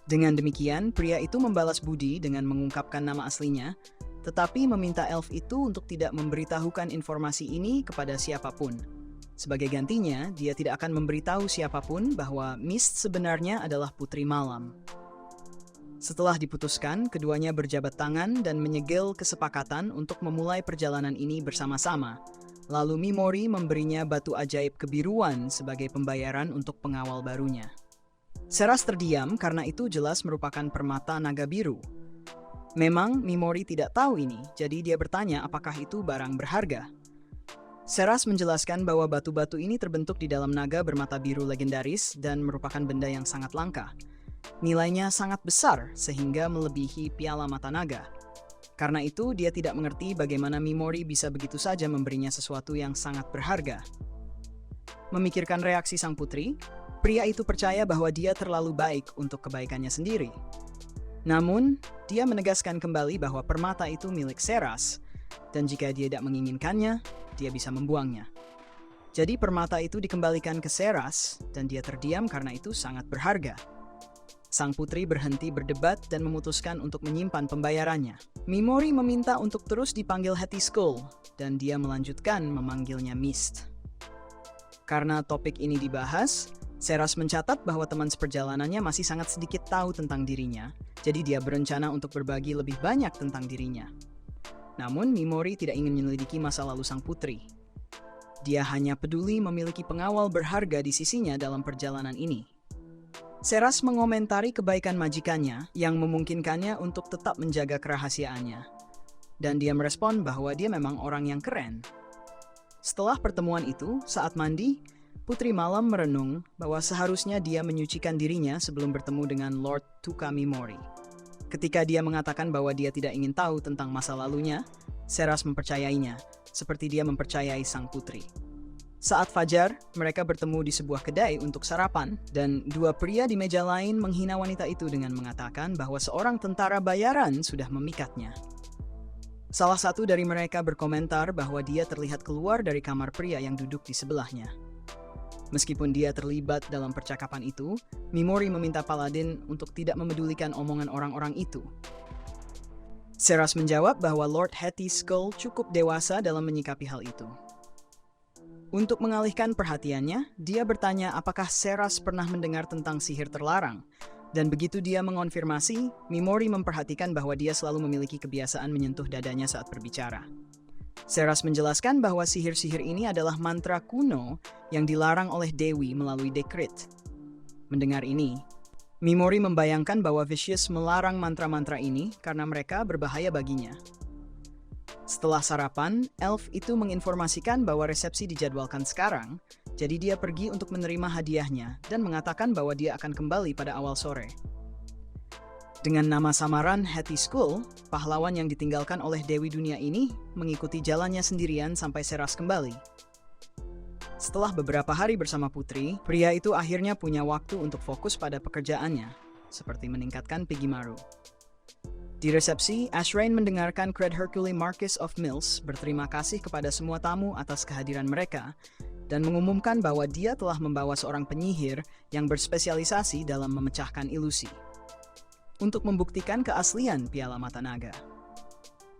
Dengan demikian, pria itu membalas budi dengan mengungkapkan nama aslinya, tetapi meminta elf itu untuk tidak memberitahukan informasi ini kepada siapapun. Sebagai gantinya, dia tidak akan memberitahu siapapun bahwa Mist sebenarnya adalah Putri Malam. Setelah diputuskan, keduanya berjabat tangan dan menyegel kesepakatan untuk memulai perjalanan ini bersama-sama. Lalu Mimori memberinya batu ajaib kebiruan sebagai pembayaran untuk pengawal barunya. Seras terdiam karena itu jelas merupakan permata naga biru. Memang Mimori tidak tahu ini, jadi dia bertanya apakah itu barang berharga. Seras menjelaskan bahwa batu-batu ini terbentuk di dalam naga bermata biru legendaris dan merupakan benda yang sangat langka. Nilainya sangat besar sehingga melebihi piala mata naga. Karena itu dia tidak mengerti bagaimana Mimori bisa begitu saja memberinya sesuatu yang sangat berharga. Memikirkan reaksi sang putri, pria itu percaya bahwa dia terlalu baik untuk kebaikannya sendiri. Namun, dia menegaskan kembali bahwa permata itu milik Seras, dan jika dia tidak menginginkannya, dia bisa membuangnya. Jadi permata itu dikembalikan ke Seras, dan dia terdiam karena itu sangat berharga. Sang putri berhenti berdebat dan memutuskan untuk menyimpan pembayarannya. Mimori meminta untuk terus dipanggil Hetty Skull, dan dia melanjutkan memanggilnya Mist. Karena topik ini dibahas, Seras mencatat bahwa teman seperjalanannya masih sangat sedikit tahu tentang dirinya, jadi dia berencana untuk berbagi lebih banyak tentang dirinya. Namun Mimori tidak ingin menyelidiki masa lalu sang putri. Dia hanya peduli memiliki pengawal berharga di sisinya dalam perjalanan ini. Seras mengomentari kebaikan majikannya yang memungkinkannya untuk tetap menjaga kerahasiaannya. Dan dia merespon bahwa dia memang orang yang keren. Setelah pertemuan itu, saat mandi, Putri Malam merenung bahwa seharusnya dia menyucikan dirinya sebelum bertemu dengan Lord Tuka Mimori. Ketika dia mengatakan bahwa dia tidak ingin tahu tentang masa lalunya, Seras mempercayainya, seperti dia mempercayai sang putri. Saat fajar, mereka bertemu di sebuah kedai untuk sarapan, dan dua pria di meja lain menghina wanita itu dengan mengatakan bahwa seorang tentara bayaran sudah memikatnya. Salah satu dari mereka berkomentar bahwa dia terlihat keluar dari kamar pria yang duduk di sebelahnya. Meskipun dia terlibat dalam percakapan itu, Mimori meminta Paladin untuk tidak memedulikan omongan orang-orang itu. Seras menjawab bahwa Lord Hetty Skull cukup dewasa dalam menyikapi hal itu. Untuk mengalihkan perhatiannya, dia bertanya apakah Seras pernah mendengar tentang sihir terlarang. Dan begitu dia mengonfirmasi, Mimori memperhatikan bahwa dia selalu memiliki kebiasaan menyentuh dadanya saat berbicara. Seras menjelaskan bahwa sihir-sihir ini adalah mantra kuno yang dilarang oleh Dewi melalui dekret. Mendengar ini, Mimori membayangkan bahwa Vicious melarang mantra-mantra ini karena mereka berbahaya baginya. Setelah sarapan, elf itu menginformasikan bahwa resepsi dijadwalkan sekarang, jadi dia pergi untuk menerima hadiahnya dan mengatakan bahwa dia akan kembali pada awal sore. Dengan nama samaran Hetty Skull, pahlawan yang ditinggalkan oleh Dewi Dunia ini mengikuti jalannya sendirian sampai Seras kembali. Setelah beberapa hari bersama putri, pria itu akhirnya punya waktu untuk fokus pada pekerjaannya, seperti meningkatkan Pigimaru. Di resepsi, Ashrain mendengarkan Cred Hercule Marquis of Mills berterima kasih kepada semua tamu atas kehadiran mereka, dan mengumumkan bahwa dia telah membawa seorang penyihir yang berspesialisasi dalam memecahkan ilusi untuk membuktikan keaslian piala mata naga.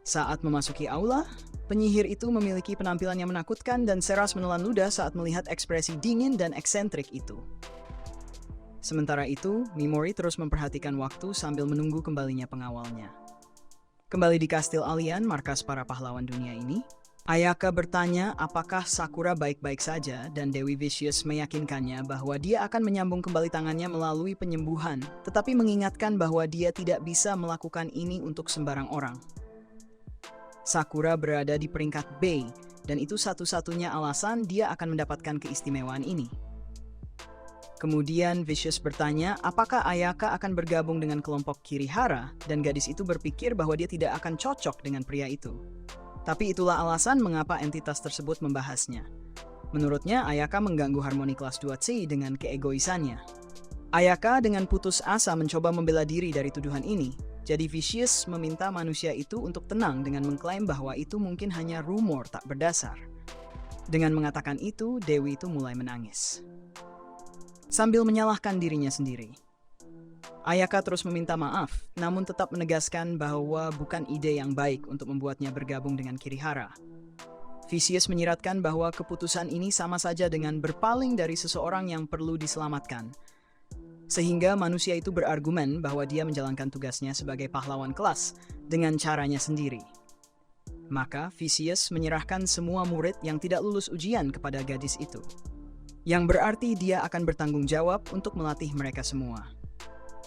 Saat memasuki aula, penyihir itu memiliki penampilan yang menakutkan dan Seras menelan ludah saat melihat ekspresi dingin dan eksentrik itu. Sementara itu, Mimori terus memperhatikan waktu sambil menunggu kembalinya pengawalnya. Kembali di Kastil Alian, markas para pahlawan dunia ini, Ayaka bertanya apakah Sakura baik-baik saja dan Dewi Vicious meyakinkannya bahwa dia akan menyambung kembali tangannya melalui penyembuhan, tetapi mengingatkan bahwa dia tidak bisa melakukan ini untuk sembarang orang. Sakura berada di peringkat B, dan itu satu-satunya alasan dia akan mendapatkan keistimewaan ini. Kemudian Vicious bertanya apakah Ayaka akan bergabung dengan kelompok Kirihara, dan gadis itu berpikir bahwa dia tidak akan cocok dengan pria itu. Tapi itulah alasan mengapa entitas tersebut membahasnya. Menurutnya, Ayaka mengganggu harmoni kelas 2C dengan keegoisannya. Ayaka dengan putus asa mencoba membela diri dari tuduhan ini, jadi Vicious meminta manusia itu untuk tenang dengan mengklaim bahwa itu mungkin hanya rumor tak berdasar. Dengan mengatakan itu, Dewi itu mulai menangis sambil menyalahkan dirinya sendiri. Ayaka terus meminta maaf, namun tetap menegaskan bahwa bukan ide yang baik untuk membuatnya bergabung dengan Kirihara. Vicious menyiratkan bahwa keputusan ini sama saja dengan berpaling dari seseorang yang perlu diselamatkan. Sehingga manusia itu berargumen bahwa dia menjalankan tugasnya sebagai pahlawan kelas dengan caranya sendiri. Maka Vicious menyerahkan semua murid yang tidak lulus ujian kepada gadis itu. Yang berarti dia akan bertanggung jawab untuk melatih mereka semua.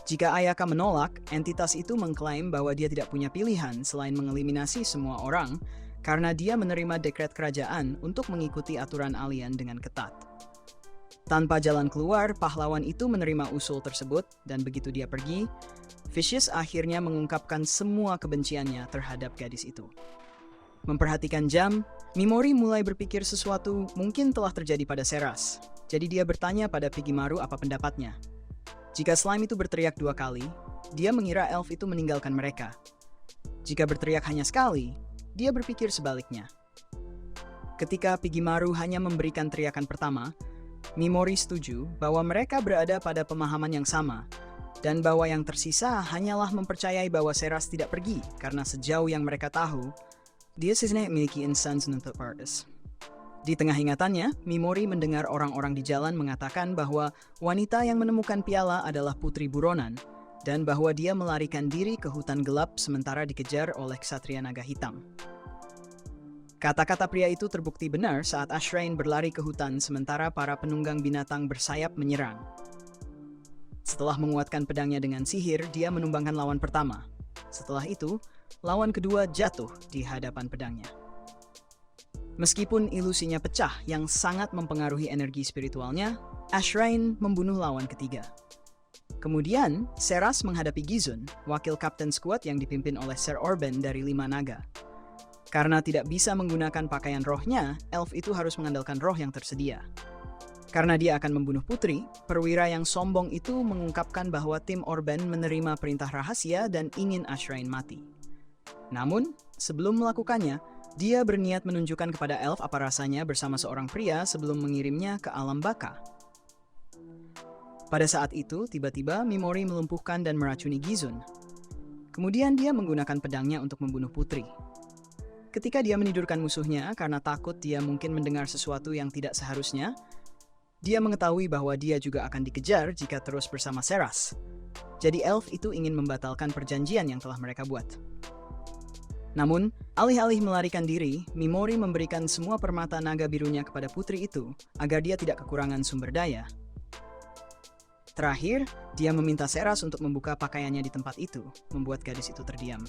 Jika Ayaka menolak, entitas itu mengklaim bahwa dia tidak punya pilihan selain mengeliminasi semua orang karena dia menerima dekret kerajaan untuk mengikuti aturan alien dengan ketat. Tanpa jalan keluar, pahlawan itu menerima usul tersebut dan begitu dia pergi, Vicious akhirnya mengungkapkan semua kebenciannya terhadap gadis itu. Memperhatikan jam, Mimori mulai berpikir sesuatu mungkin telah terjadi pada Seras. Jadi dia bertanya pada Pigimaru apa pendapatnya. Jika slime itu berteriak 2 kali, dia mengira elf itu meninggalkan mereka. Jika berteriak hanya sekali, dia berpikir sebaliknya. Ketika Pigimaru hanya memberikan teriakan pertama, Mimori setuju bahwa mereka berada pada pemahaman yang sama, dan bahwa yang tersisa hanyalah mempercayai bahwa Seras tidak pergi karena sejauh yang mereka tahu, dia sebenarnya memiliki insan untuk artis. Di tengah ingatannya, Mimori mendengar orang-orang di jalan mengatakan bahwa wanita yang menemukan piala adalah Putri Buronan, dan bahwa dia melarikan diri ke hutan gelap sementara dikejar oleh Ksatria Naga Hitam. Kata-kata pria itu terbukti benar saat Ashrain berlari ke hutan sementara para penunggang binatang bersayap menyerang. Setelah menguatkan pedangnya dengan sihir, dia menumbangkan lawan pertama. Setelah itu, lawan kedua jatuh di hadapan pedangnya. Meskipun ilusinya pecah yang sangat mempengaruhi energi spiritualnya, Ashrain membunuh lawan ketiga. Kemudian, Seras menghadapi Gizun, wakil kapten skuad yang dipimpin oleh Ser Orben dari 5 naga. Karena tidak bisa menggunakan pakaian rohnya, elf itu harus mengandalkan roh yang tersedia. Karena dia akan membunuh putri, perwira yang sombong itu mengungkapkan bahwa tim Orben menerima perintah rahasia dan ingin Ashrain mati. Namun, sebelum melakukannya, dia berniat menunjukkan kepada elf apa rasanya bersama seorang pria sebelum mengirimnya ke alam baka. Pada saat itu, tiba-tiba Mimori melumpuhkan dan meracuni Gizun. Kemudian dia menggunakan pedangnya untuk membunuh putri. Ketika dia menidurkan musuhnya karena takut dia mungkin mendengar sesuatu yang tidak seharusnya, dia mengetahui bahwa dia juga akan dikejar jika terus bersama Seras. Jadi elf itu ingin membatalkan perjanjian yang telah mereka buat. Namun, alih-alih melarikan diri, Mimori memberikan semua permata naga birunya kepada putri itu agar dia tidak kekurangan sumber daya. Terakhir, dia meminta Seras untuk membuka pakaiannya di tempat itu, membuat gadis itu terdiam.